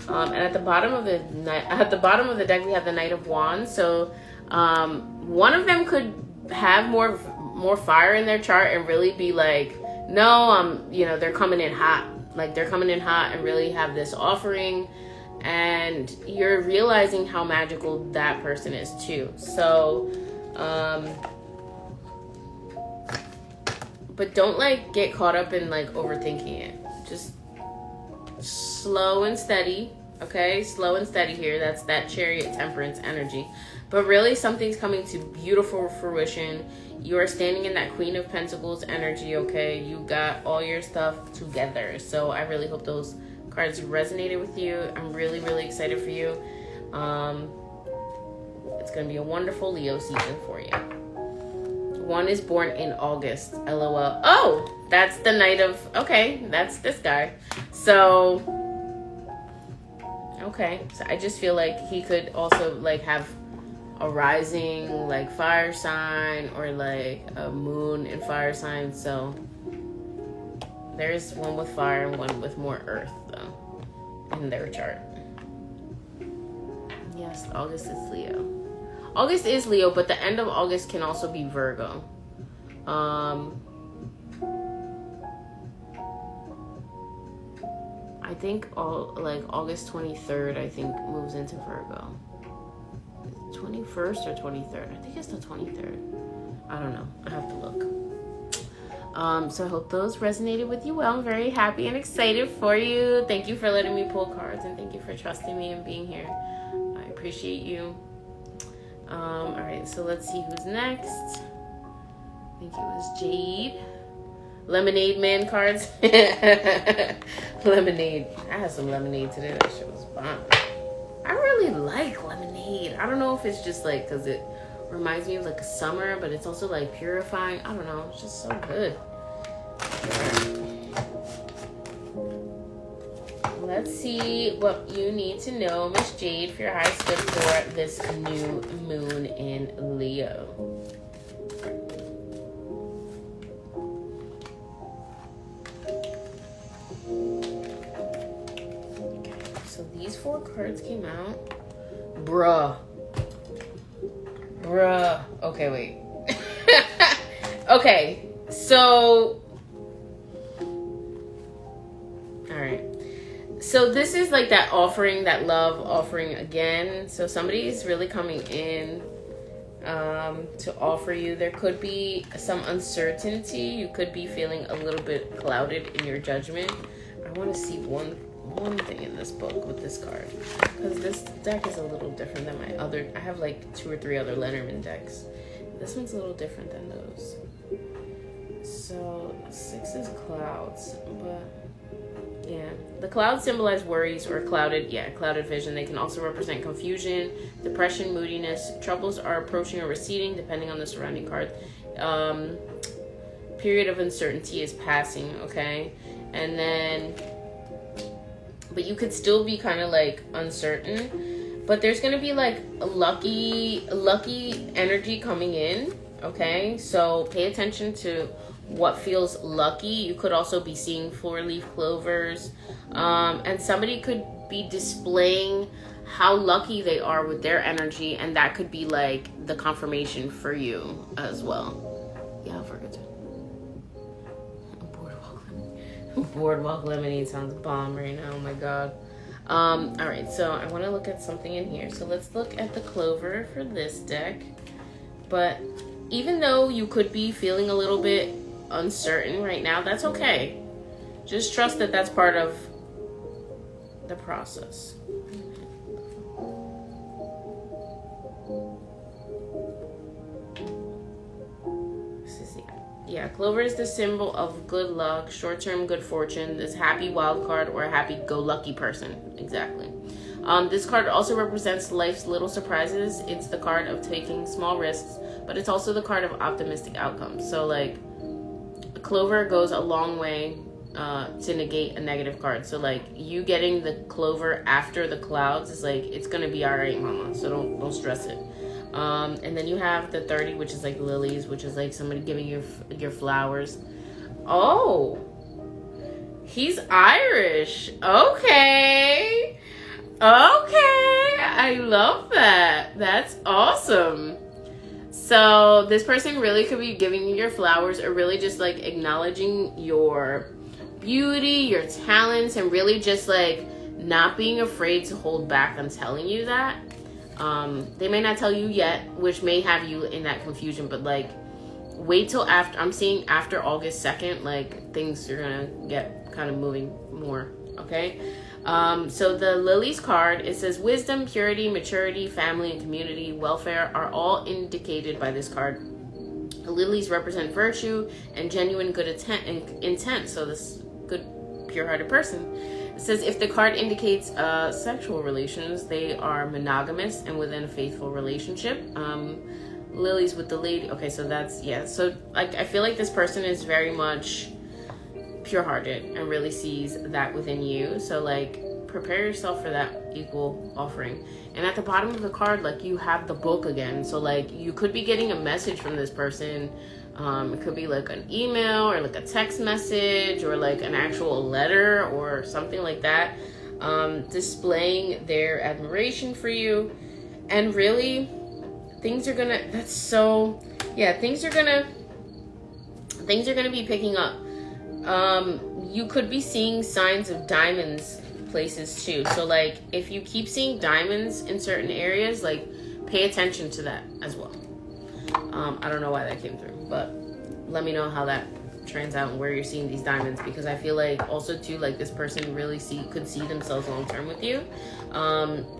And at the bottom of the deck, we have the Knight of Wands. So one of them could have more fire in their chart and really be like, no, you know, they're coming in hot. Like they're coming in hot and really have this offering. And you're realizing how magical that person is too. So, but don't like get caught up in like overthinking it. Just slow and steady, okay? Slow and steady here. That's that Chariot Temperance energy. But really something's coming to beautiful fruition. You are standing in that Queen of Pentacles energy, okay? You got all your stuff together. So I really hope those cards resonated with you. I'm really, really excited for you. It's going to be a wonderful Leo season for you. One is born in August. LOL. Oh, that's the Knight of... Okay, that's this guy. So, okay. So I just feel like he could also like have a rising like fire sign or like a moon in fire sign. So there's one with fire and one with more earth, though, in their chart. Yes, August is Leo. August is Leo, but the end of August can also be Virgo. think like August 23rd, I think moves into Virgo. 21st or 23rd? I think it's the 23rd. I don't know. I have to look. So I hope those resonated with you well. I'm very happy and excited for you. Thank you for letting me pull cards, and thank you for trusting me and being here. I appreciate you. All right, so let's see who's next. I think it was Jade. Lemonade Man cards. Lemonade. I had some lemonade today. That shit was bomb. I really like lemonade. I don't know if it's just like because it reminds me of like a summer, but it's also like purifying. I don't know. It's just so good. Let's see what you need to know, Miss Jade, for your highest good for this new moon in Leo. So these 4 cards came out. Bruh. Okay, wait. Okay, so... Alright. So this is like that offering, that love offering again. So somebody is really coming in to offer you. There could be some uncertainty. You could be feeling a little bit clouded in your judgment. I want to see one thing in this book with this card, because this deck is a little different than my other. I have like 2 or 3 other Lenormand decks. This one's a little different than those. So 6 is clouds, but yeah, the clouds symbolize worries or clouded vision. They can also represent confusion, depression, moodiness. Troubles are approaching or receding depending on the surrounding card. Period of uncertainty is passing, okay? And then, but you could still be kind of like uncertain, but there's gonna be like a lucky energy coming in, okay? So pay attention to what feels lucky. You could also be seeing 4-leaf clovers, and somebody could be displaying how lucky they are with their energy, and that could be like the confirmation for you as well. Yeah, I forgot to. Boardwalk lemonade sounds bomb right now. Oh my god. All right, so I want to look at something in here. So let's look at the clover for this deck. But even though you could be feeling a little bit uncertain right now, that's okay. Just trust that that's part of the process. Yeah, clover is the symbol of good luck, short-term good fortune, this happy wild card, or a happy-go-lucky person. Exactly. This card also represents life's little surprises. It's the card of taking small risks, but it's also the card of optimistic outcomes. So, like, clover goes a long way to negate a negative card. So, like, you getting the clover after the clouds is like, it's gonna be all right, mama. So don't stress it. And then you have the 30, which is like lilies, which is like somebody giving you your flowers. Oh, he's Irish. Okay. I love that. That's awesome. So this person really could be giving you your flowers, or really just like acknowledging your beauty, your talents, and really just like not being afraid to hold back on telling you that. They may not tell you yet, which may have you in that confusion, but like wait till after. I'm seeing after August 2nd, like things are gonna get kind of moving more. Okay. So the lilies card, it says wisdom, purity, maturity, family, and community welfare are all indicated by this card. The lilies represent virtue and genuine good intent. So this good, pure-hearted person. It says if the card indicates sexual relations, they are monogamous and within a faithful relationship. Lilies with the lady. Okay, so that's, yeah. So like, I feel like this person is very much pure-hearted and really sees that within you. So like, prepare yourself for that equal offering. And at the bottom of the card, like, you have the book again. So like, you could be getting a message from this person. It could be like an email or like a text message or like an actual letter or something like that, displaying their admiration for you. And really, things are gonna, things are gonna be picking up. You could be seeing signs of diamonds places too. So like if you keep seeing diamonds in certain areas, like pay attention to that as well. I don't know why that came through, but let me know how that turns out and where you're seeing these diamonds, because I feel like also too, like this person really could see themselves long term with you.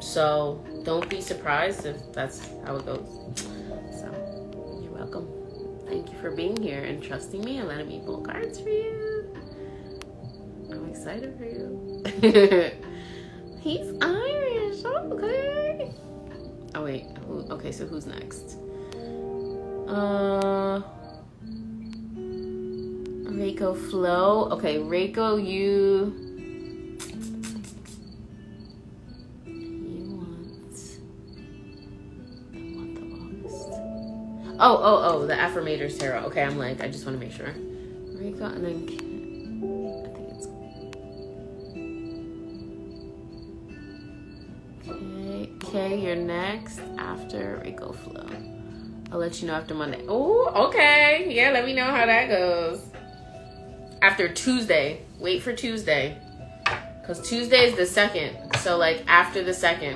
So don't be surprised if that's how it goes. So you're welcome. Thank you for being here and trusting me and letting me pull cards for you. I'm excited for you. He's Irish. Okay. Oh wait. Okay, so who's next? Reiko Flo. Okay, Reiko, you want the month of August. Oh, the Affirmators Tarot. Okay, I'm like, I just want to make sure. Reiko, and then I think it's okay, you're next after Reiko Flo. I'll let you know after Monday. Oh, okay. Yeah, let me know how that goes. After Tuesday. Wait for Tuesday. Because Tuesday is the 2nd. So, like, after the 2nd.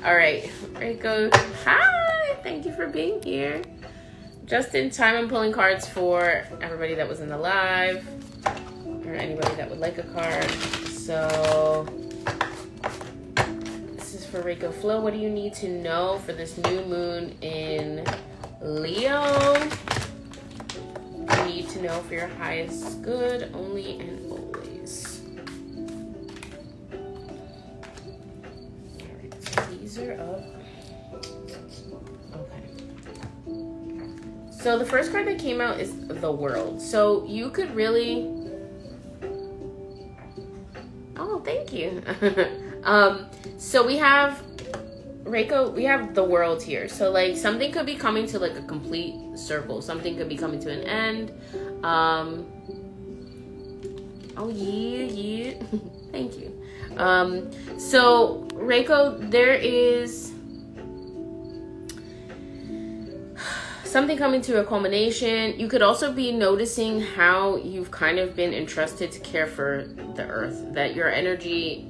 All right. Reiko, hi. Thank you for being here. Just in time, I'm pulling cards for everybody that was in the live. Or anybody that would like a card. So for Reiko Flo, what do you need to know for this new moon in Leo? You need to know for your highest good, only and always. Alright, so these are up. Okay. So the first card that came out is the World. So you could really... Oh, thank you. So we have Reiko, we have the World here. So like something could be coming to like a complete circle. Something could be coming to an end. Oh yeah. Thank you. So Reiko, there is something coming to a culmination. You could also be noticing how you've kind of been entrusted to care for the earth, that your energy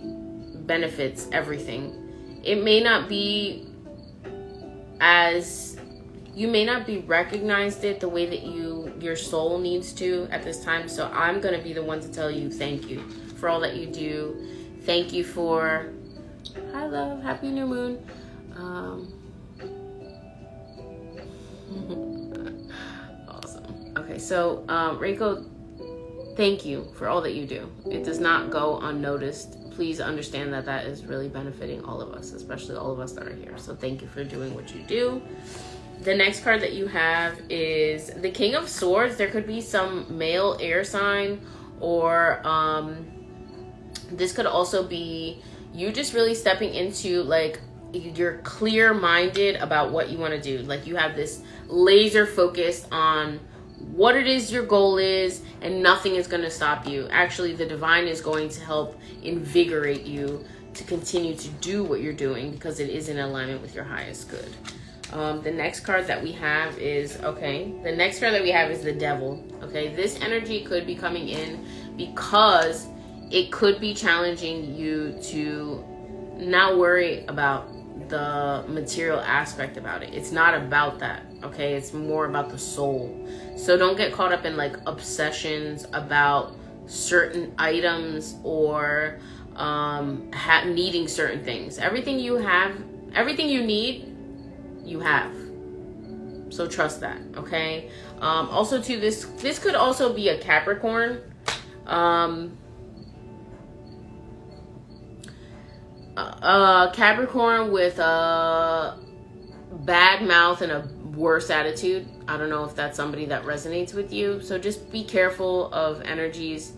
benefits everything. It may not be you may not be recognized it the way that your soul needs to at this time. So I'm going to be the one to tell you thank you for all that you do. Thank you for, hi love, happy new moon. Awesome. Okay, so Reiko, thank you for all that you do. It does not go unnoticed. Please understand that that is really benefiting all of us, especially all of us that are here. So thank you for doing what you do. The next card that you have is the King of Swords. There could be some male air sign, or this could also be you just really stepping into like you're clear-minded about what you want to do. Like you have this laser focus on what it is your goal is, and nothing is going to stop you. Actually, the divine is going to help invigorate you to continue to do what you're doing because it is in alignment with your highest good. The next card that we have is, the next card that we have is the Devil. Okay, this energy could be coming in because it could be challenging you to not worry about the material aspect about it. It's not about that, okay? It's more about the soul. So don't get caught up in like obsessions about certain items or needing certain things. Everything you need, you have. So trust that, okay? Also too, this could also be a Capricorn. Capricorn with a bad mouth and a worse attitude. I don't know if that's somebody that resonates with you. So just be careful of energies.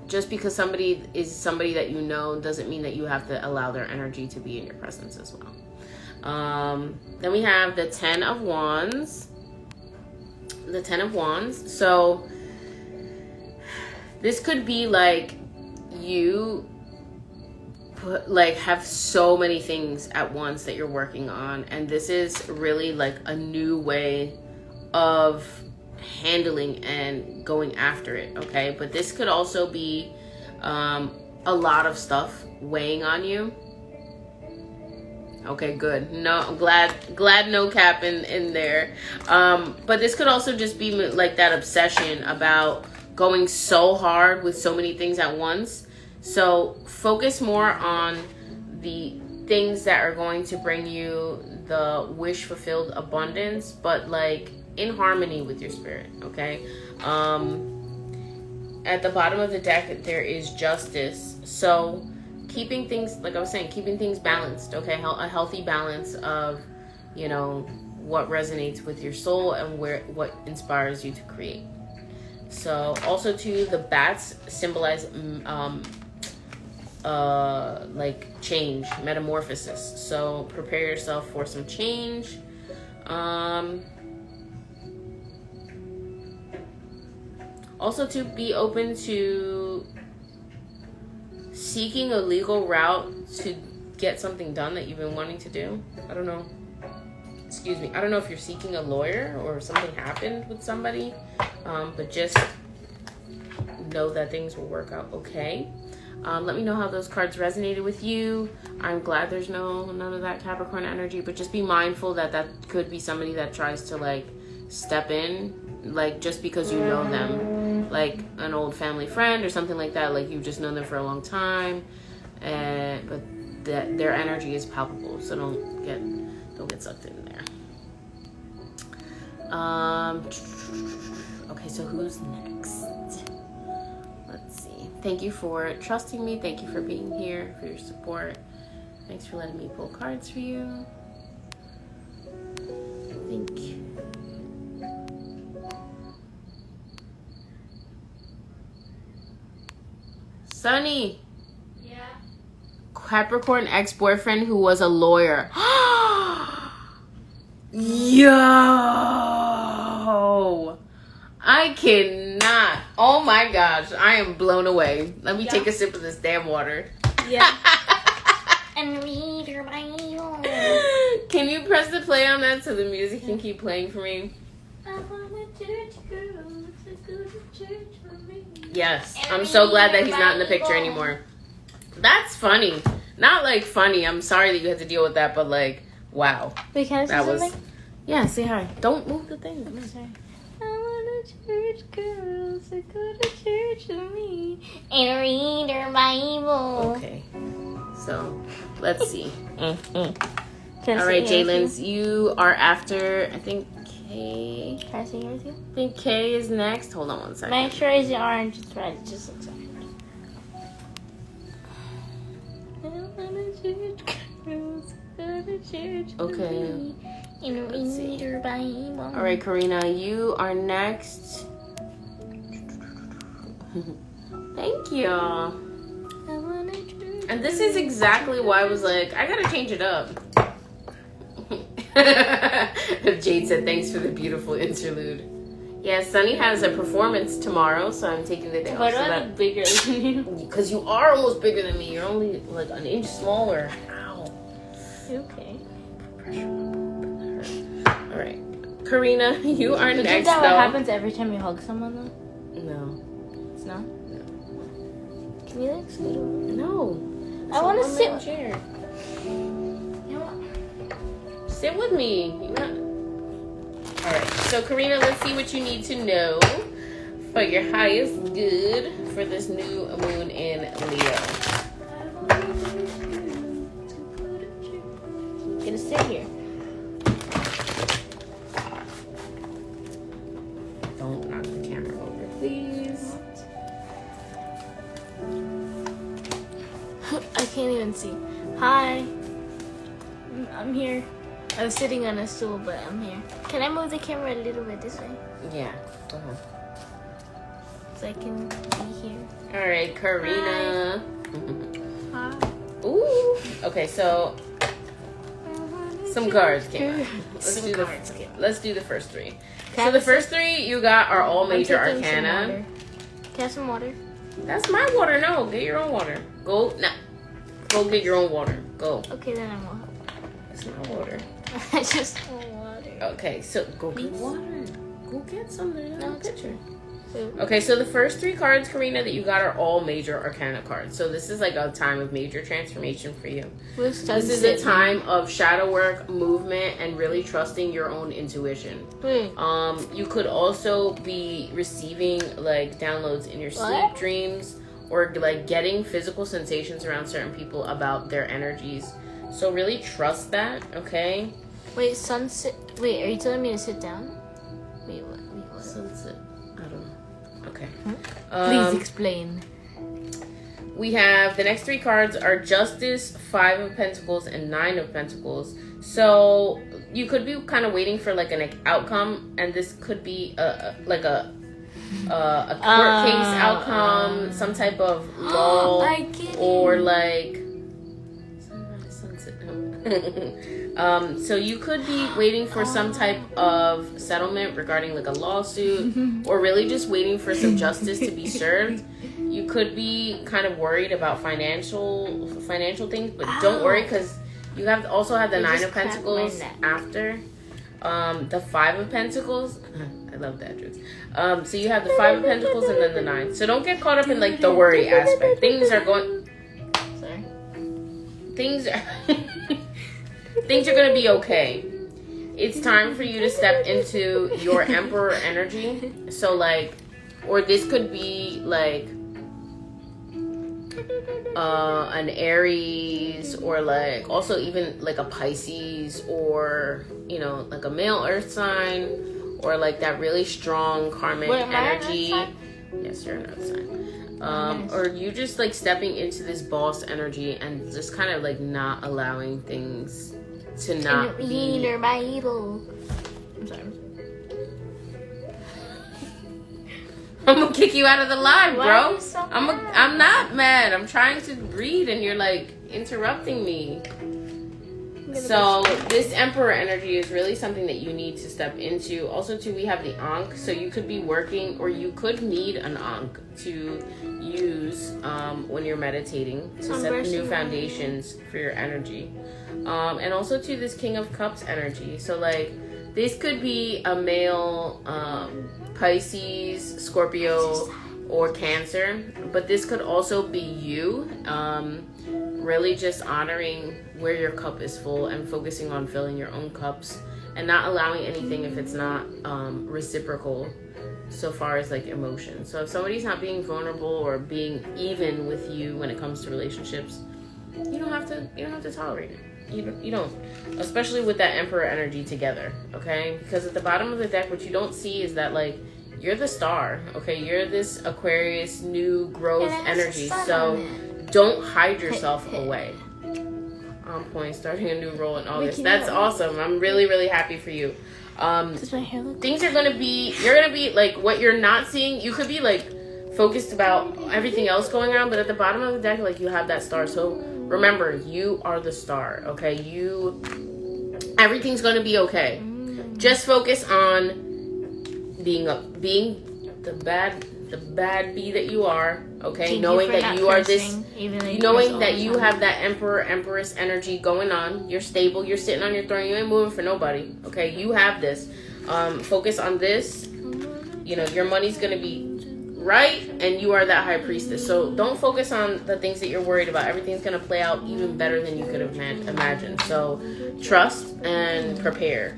Just because somebody is somebody that you know doesn't mean that you have to allow their energy to be in your presence as well. Then we have the Ten of Wands. The Ten of Wands. So this could be like you have so many things at once that you're working on, and this is really like a new way of handling and going after it, okay? But this could also be a lot of stuff weighing on you. Okay, good. No, glad no cap in there. But this could also just be like that obsession about going so hard with so many things at once. So focus more on the things that are going to bring you the wish fulfilled abundance, but like in harmony with your spirit, okay? At the bottom of the deck, there is justice. So keeping things, like I was saying, keeping things balanced, okay? A healthy balance of, you know, what resonates with your soul and what inspires you to create. So also too, the bats symbolize like change, metamorphosis. So prepare yourself for some change. Also to be open to seeking a legal route to get something done that you've been wanting to do. I don't know. Excuse me. I don't know if you're seeking a lawyer or something happened with somebody. But just know that things will work out okay. Let me know how those cards resonated with you. I'm glad there's none of that Capricorn energy, but just be mindful that could be somebody that tries to like step in, like just because you know them, like an old family friend or something like that. Like you've just known them for a long time, but that their energy is palpable. So don't get sucked in there. Okay, so who's next? Let's see. Thank you for trusting me. Thank you for being here, for your support. Thanks for letting me pull cards for you. Thank you. Sunny. Yeah. Capricorn ex-boyfriend who was a lawyer. Yo! I cannot. Oh my gosh. I am blown away. Let me take a sip of this damn water. Yeah. And read your Bible. Can you press the play on that so the music can keep playing for me? I want a church girl to go to church for me. Yes. I'm so glad that he's not in the picture anymore. That's funny. Not like funny. I'm sorry that you had to deal with that, but like, wow. Wait, can I say something? Yeah, say hi. Don't move the thing. I'm sorry. I want a church girl to go to church with me and read her Bible. Okay. So, let's see. Can I All right, Jaylens, you are after, I think, K. Can I sing it with you? I think K is next. Hold on one second. Make sure it's orange. It's red. It just looks orange. I want a church girl to go to church with Okay. me and read her Bible. All right, Karina, you are next. Thank you. I want a church. And this is exactly why I was like, I gotta change it up. Jade said, thanks for the beautiful interlude. Yeah, Sunny has a performance tomorrow, so I'm taking the day Why off. do I look bigger than you? Because you are almost bigger than me. You're only like an inch smaller. Ow. Okay. All right. Karina, you are Isn't next, that what though. happens every time you hug someone, though? No. It's not? Can you, like, scoot over? No. I want to sit. Chair. You know what? Sit with me. You got... All right. So, Karina, let's see what you need to know for your highest good for this new moon in Leo. I'm gonna sit here. Don't knock the camera over, please. I can't even see. Hi. I'm here. I was sitting on a stool, but I'm here. Can I move the camera a little bit this way? Yeah. Go ahead. So I can be here. All right, Karina. Hi. Ooh. Okay, so some cards came out. Let's do the first three. So the first three you got are all major arcana. Can I have some water? That's my water. No, get your own water. Go get your own water. Go. Okay, then I won't. That's not water. I just want water. Okay, so go get water. Go get some. There's no picture. Wait. Okay, so the first 3 cards, Karina, that you got are all major arcana cards. So this is like a time of major transformation for you. This is a time of shadow work, movement, and really trusting your own intuition. Wait. You could also be receiving like downloads in your sleep dreams, or like getting physical sensations around certain people about their energies. So really trust that, okay? Wait, sunset. Wait, are you telling me to sit down? Wait, what? Sunset. I don't know. Okay. Please explain. We have the next 3 cards are Justice, 5 of Pentacles, and 9 of Pentacles. So you could be kind of waiting for like an outcome, and this could be a court case outcome, some type of law, or like sunset. So you could be waiting for some type of settlement regarding like a lawsuit, or really just waiting for some justice to be served. You could be kind of worried about financial things, but don't worry, because you also have the 9 of Pentacles after. The 5 of Pentacles. I love that, Drews. So you have the 5 of Pentacles and then the 9. So don't get caught up in like the worry aspect. Things are going to be okay. It's time for you to step into your Emperor energy. So like, or this could be like an Aries, or like also even like a Pisces, or you know, like a male earth sign, or like that really strong karmic energy. Yes, you're an earth sign. Or you just like stepping into this boss energy and just kind of like not allowing things to not be. I'm sorry. I'm gonna kick you out of the live, bro. I'm not mad. I'm trying to read and you're like interrupting me. So this Emperor energy is really something that you need to step into. Also too, we have the Ankh. So you could be working, or you could need an Ankh to use when you're meditating to set new foundations for your energy. And also too, this King of Cups energy. So like this could be a male Pisces, Scorpio, or Cancer, but this could also be you really just honoring where your cup is full and focusing on filling your own cups and not allowing anything if it's not reciprocal so far as like emotion. So if somebody's not being vulnerable or being even with you when it comes to relationships, you don't have to tolerate it. You don't, especially with that Emperor energy together, okay? Because at the bottom of the deck, what you don't see is that like you're the star, okay? You're this Aquarius new growth energy, so don't hide yourself away. On point, starting a new role in all this. That's awesome. I'm really, really happy for you. Does my hair look things are gonna be, you're gonna be like, what you're not seeing, you could be like focused about everything else going on, but at the bottom of the deck, like you have that star. So remember, you are the star, okay? Everything's gonna be okay. Just focus on being the bad bee that you are, okay? Knowing that you are this, knowing that you have that Emperor, Empress energy going on. You're stable. You're sitting on your throne. You ain't moving for nobody, okay? You have this. Focus on this. You know, your money's gonna be right, and you are that high priestess. So don't focus on the things that you're worried about. Everything's gonna play out even better than you could have imagined. So trust and prepare.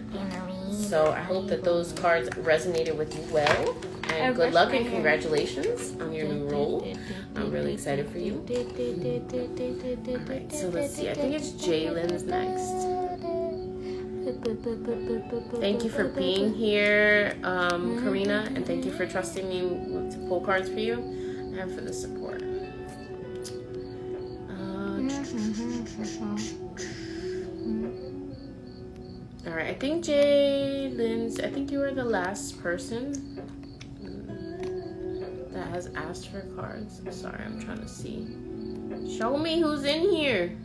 So I hope that those cards resonated with you well, and good luck and congratulations on your new role. I'm really excited for you. Alright, so let's see. I think it's Jalen's next. Thank you for being here, Karina, and thank you for trusting me to pull cards for you and for the support. All right, I think I think you are the last person that has asked for cards. Sorry, I'm trying to see. Show me who's in here.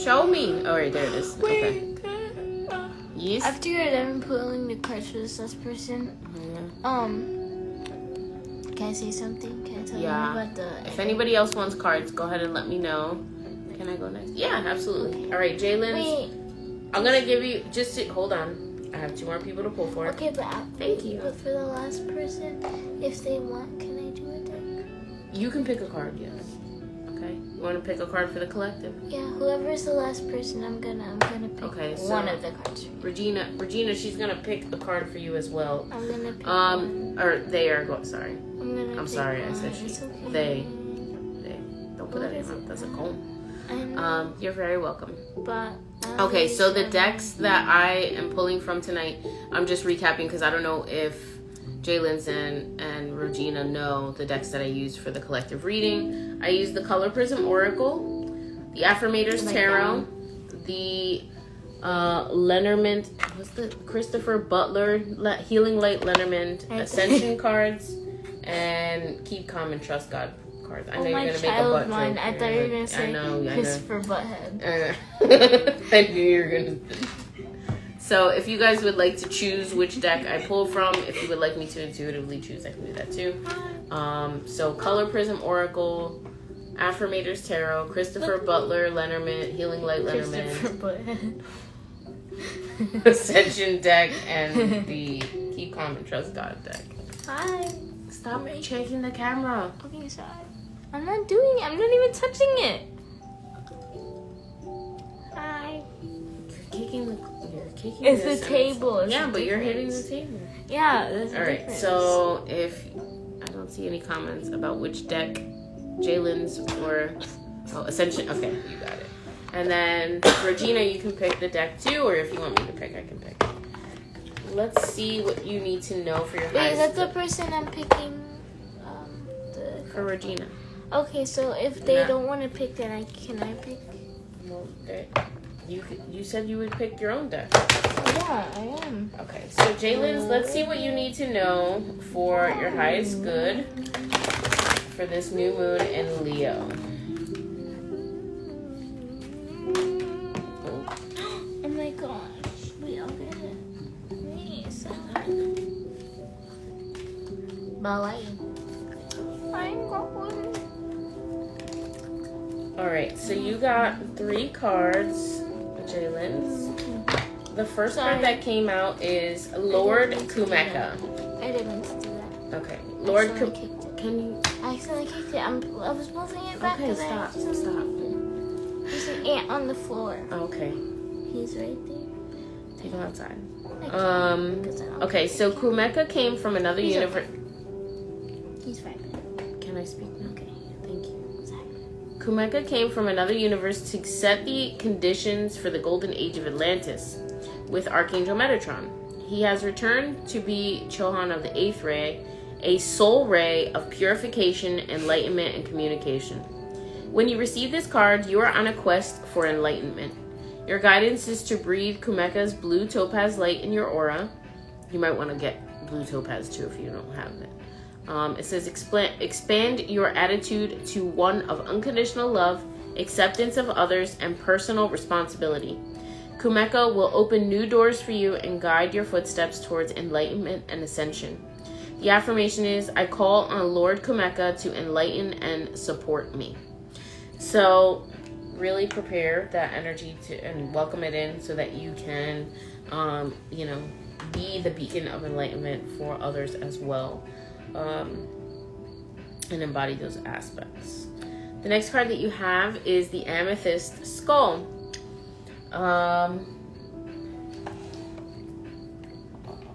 Show me. All right, there it is. Okay. Yes. After you're done pulling the cards for this last person, can I say something? Can I tell you about the... If anybody else wants cards, go ahead and let me know. Can I go next? Yeah, absolutely. All right, Jalen. I'm going to give you... hold on. I have 2 more people to pull for. Okay, but Thank you. But for the last person, if they want, can I do a deck? You can pick a card, yes. Okay. You want to pick a card for the collective? Yeah, whoever's the last person, I'm gonna pick one of the cards for you. Regina, she's gonna pick a card for you as well. I'm gonna pick one. Or they are going. Sorry. I'm sorry. one. I said she. It's okay. They. Don't put that in your mouth. That's a comb. I know. You're very welcome. But okay, so the decks that I am pulling from tonight, I'm just recapping because I don't know if Jalen's and Regina know the decks that I use for the collective reading. I use the Color Prism Oracle, the Affirmators Tarot, the Lenormand, what's the Christopher Butler Healing Light Lenormand Ascension cards, and Keep Calm and Trust God cards. I know you're gonna make a butt joke. I thought you were gonna say I know. Christopher Butthead. I knew you were gonna. So if you guys would like to choose which deck I pull from, if you would like me to intuitively choose, I can do that too. So Color Prism Oracle, Affirmators Tarot, Christopher Butler Lenormand, Healing Light Lenormand, Ascension deck, and the Keep Calm and Trust God deck. Hi. Stop checking the camera. Okay, sorry. I'm not doing it. I'm not even touching it. Hi. You're kicking it's the table. Yeah, but you're hitting the table. Yeah, that's all right. difference. So if I don't see any comments about which deck Jalen's or Ascension. Okay, you got it. And then Regina, you can pick the deck too, or if you want me to pick, I can pick. Let's see what you need to know for your highest. Wait, that's the person I'm picking. For Regina. Okay, so if they don't want to pick, then can I pick? Well, you said you would pick your own deck. Yeah, I am. Okay, so Jalen's, let's see what you need to know for your highest good for this new moon in Leo. Oh my gosh. Wait, I'll get it. Wait a second. Bye. I'm going. Alright, so you got 3 cards, Jalen's. The first card that came out is Lord Kumeka. I didn't mean to do that. Okay. Lord Kumeka. Can you? I accidentally kicked it. I was moving it back. Okay, stop. There's an ant on the floor. Okay. He's right there. Take him outside. Okay, so Kumeka came from another universe. He's fine. Can I speak now? Okay. Thank you. Kumeka came from another universe to set the conditions for the golden age of Atlantis with Archangel Metatron. He has returned to be Chohan of the 8th Ray, a soul ray of purification, enlightenment, and communication. When you receive this card, you are on a quest for enlightenment. Your guidance is to breathe Kumeka's blue topaz light in your aura. You might want to get blue topaz too if you don't have it. It says expand your attitude to one of unconditional love, acceptance of others, and personal responsibility. Kumeka will open new doors for you and guide your footsteps towards enlightenment and ascension. The affirmation is, I call on Lord Kumeka to enlighten and support me. So really prepare that energy and welcome it in so that you can, be the beacon of enlightenment for others as well. And embody those aspects. The next card that you have is the Amethyst Skull.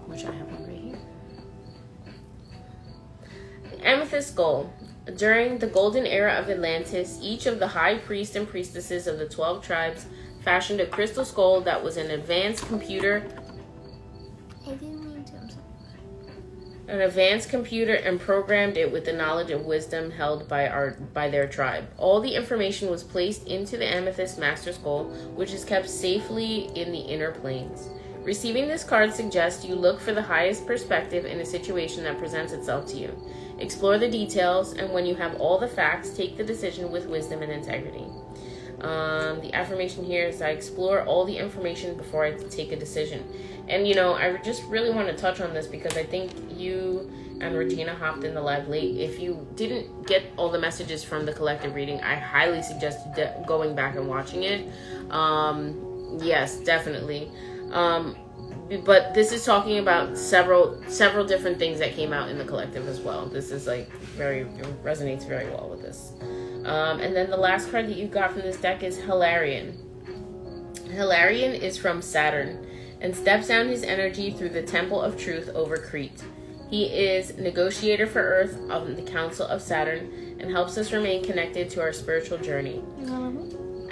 Which I have one right here. The Amethyst Skull. During the golden era of Atlantis, each of the high priest and priestesses of the 12 tribes fashioned a crystal skull that was an advanced computer. I didn't mean to. I'm sorry. An advanced computer and programmed it with the knowledge and wisdom held by their tribe. All the information was placed into the Amethyst Master Skull, which is kept safely in the inner planes. Receiving this card suggests you look for the highest perspective in a situation that presents itself to you. Explore the details, and when you have all the facts, take the decision with wisdom and integrity. The affirmation here is, I explore all the information before I take a decision. And, I just really want to touch on this because I think you and Regina hopped in the live late. If you didn't get all the messages from the collective reading, I highly suggest going back and watching it. Yes, definitely. but this is talking about several different things that came out in the collective as well. This is like it resonates very well with this. And then the last card that you got from this deck is Hilarion. Hilarion is from Saturn and steps down his energy through the Temple of Truth over Crete. He is negotiator for Earth of the Council of Saturn and helps us remain connected to our spiritual journey.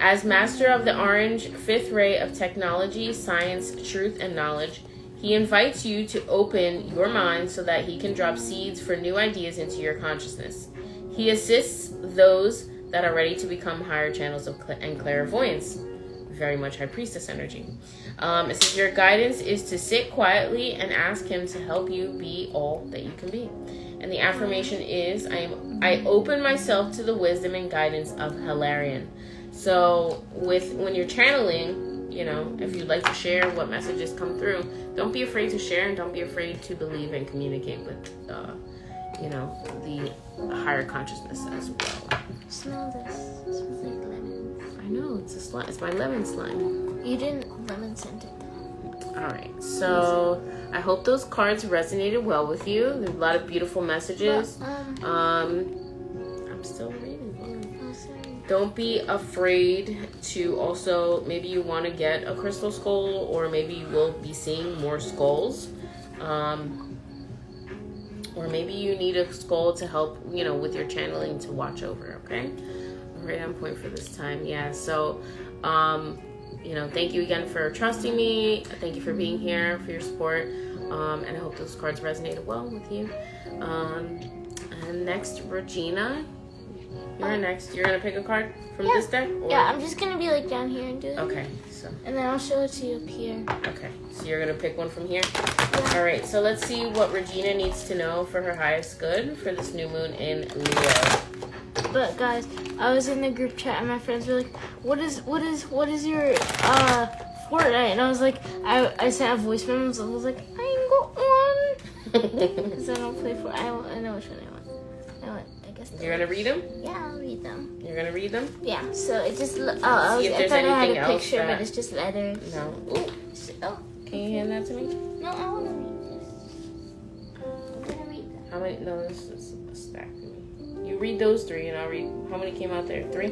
As master of the orange fifth ray of technology, science, truth, and knowledge, he invites you to open your mind so that he can drop seeds for new ideas into your consciousness. He assists those that are ready to become higher channels of and clairvoyance. Very much High Priestess energy. It says your guidance is to sit quietly and ask him to help you be all that you can be. And the affirmation is, I open myself to the wisdom and guidance of Hilarion. So when you're channeling, you know, if you'd like to share what messages come through, don't be afraid to share and don't be afraid to believe and communicate with, you know, the higher consciousness as well. Smell this. It smells like lemon. I know, it's a slime. It's my lemon slime. You didn't lemon scent it though. Alright, so I hope those cards resonated well with you. There's a lot of beautiful messages. But, I'm still reading. oh, sorry. Don't be afraid to also, maybe you want to get a crystal skull, or maybe you will be seeing more skulls. Or maybe you need a skull to help, you know, with your channeling to watch over, okay? Right on point for this time, yeah. So, you know, thank you again for trusting me. Thank you for being here, for your support. And I hope those cards resonated well with you. And next, Regina. You're next. You're going to pick a card from this deck? Or? Yeah, I'm just going to be like down here and do it. Okay, so. And then I'll show it to you up here. Okay, so you're going to pick one from here? Yeah. All right, so let's see what Regina needs to know for her highest good for this new moon in Leo. But guys, I was in the group chat and my friends were like, what is your Fortnite? And I was like, I sent a voice memo and I was like, I ain't got one. Because I don't play I know which one I want. I guess. You're gonna read them? Yeah, I'll read them. You're gonna read them? Yeah. So it just. I there's thought I had anything a else picture, that- but it's just letters. No. Ooh, Oh can you hand that to me? no, I want to read this. I'm gonna read them. How many? No, this is a stack to me. You read those three, and I'll read. How many came out there? 3?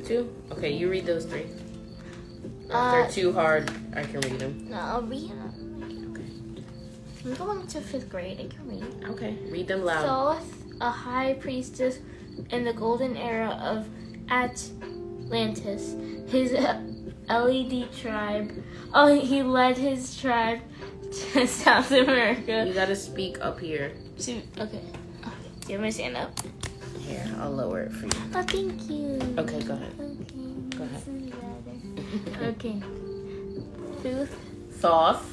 2? Okay, you read those 3. If they're too hard, I can read them. No, I'll read them. Okay. I'm going to 5th grade. I can read. Okay, read them loud. Thoth, a high priestess in the golden era of Atlantis. His LED tribe. Oh, he led his tribe to South America. You gotta speak up here. Okay. Do you want me to stand up? Here, I'll lower it for you. Oh, thank you. Okay, go ahead. Okay. Go ahead. Okay. Thoth,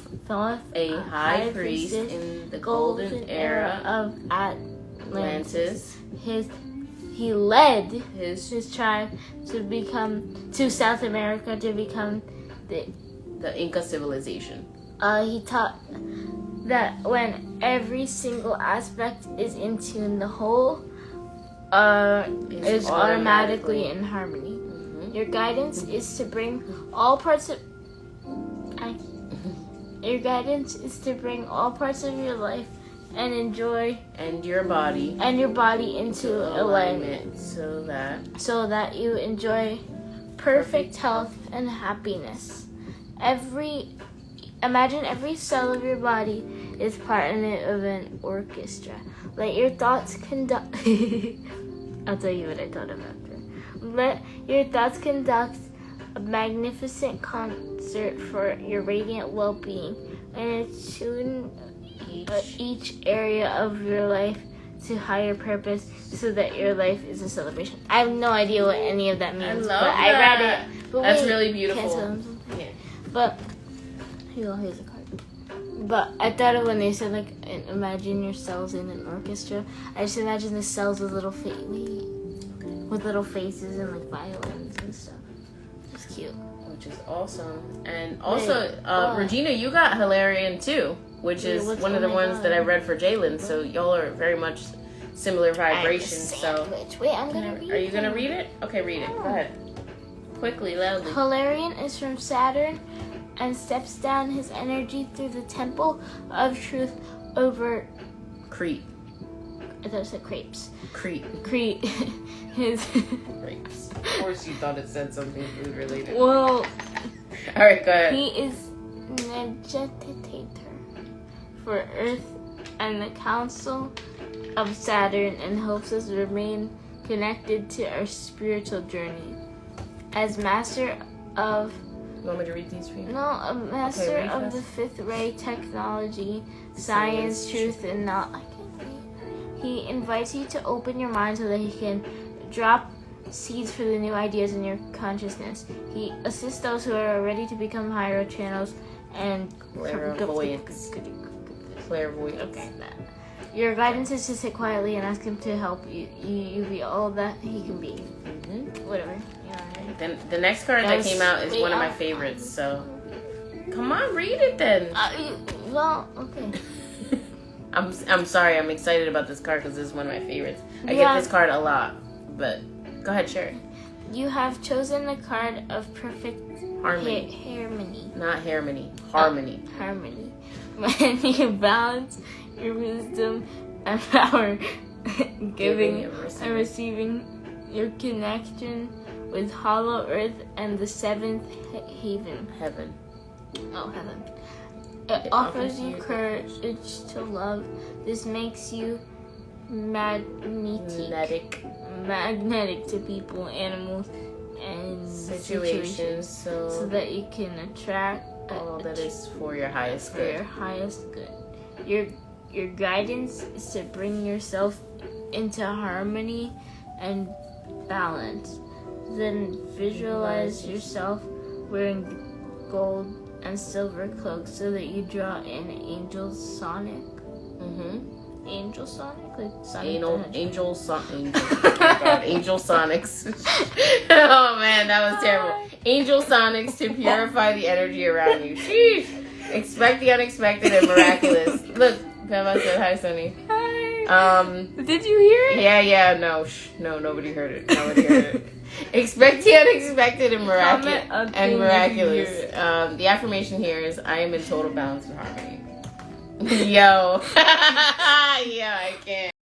a high priest in the golden era of Atlantis. He led his tribe to South America to become the Inca civilization. He taught that when every single aspect is in tune, the whole is automatically in harmony. Mm-hmm. Your guidance is to bring all parts of your guidance is to bring all parts of your life and enjoy your body into alignment so that you enjoy perfect health and happiness. Imagine every cell of your body is part of an orchestra. Let your thoughts conduct. I'll tell you what I thought of after. Let your thoughts conduct a magnificent concert for your radiant well-being, and attune each area of your life to higher purpose, so that your life is a celebration. I have no idea what any of that means, I read it. But that's wait, really beautiful. can I tell them something? Yeah. But here's a card. But I thought of when they said like, imagine your cells in an orchestra. I just imagine the cells with little faces and like violins and stuff. It's cute. Which is awesome. And also, Regina, you got Hilarion too, which is one of the ones that I read for Jalen. So y'all are very much similar vibrations. So wait, I'm gonna read it. Are you gonna read it? Okay, read it. Go ahead. Quickly, loudly. Hilarion is from Saturn and steps down his energy through the temple of truth over Crete. I thought it said crepes. Crete. His Crepes. Of course you thought it said something food related. well, Alright, go ahead. he is Negetator for Earth and the Council of Saturn, and helps us remain connected to our spiritual journey. As master of You want me to read these for you? No, a master read of fast. the fifth ray technology, science, truth, and knowledge. He invites you to open your mind so that he can drop seeds for the new ideas in your consciousness. He assists those who are ready to become higher channels and Clairvoyance. Clairvoyance. Okay, that. Your guidance is to sit quietly and ask him to help you be all that he can be. Mm-hmm. Whatever. You know, right? Then the next card that came out is one of my favorites. So, come on, read it then. Well, okay. I'm sorry. I'm excited about this card because this is one of my favorites. I Yeah. get this card a lot, but go ahead, share it. You have chosen the card of perfect Harmony. harmony. Not harmony. Harmony. Harmony. When you balance your wisdom and power, giving and receiving your connection with Hollow Earth and the seventh haven. Heaven. Oh, heaven. It offers you courage to love. This makes you magnetic to people, animals, and situations, so that you can attract all that is for your highest for good. your highest good. Your guidance is to bring yourself into harmony and balance. Then visualize yourself wearing gold and silver cloaks so that you draw in Angel Sonic. Mm-hmm. Angel Sonic? Like Sonic Angel Sonics. Oh my God, Angel Sonics. Oh man, that was terrible. Angel Sonics to purify the energy around you. Sheesh. Expect the unexpected and miraculous. Look, Pema said hi, Sunny. Hi. Did you hear it? Yeah, no, nobody heard it. Expect the unexpected and miraculous. The affirmation here is, I am in total balance and harmony. Yo. Yeah, I can't.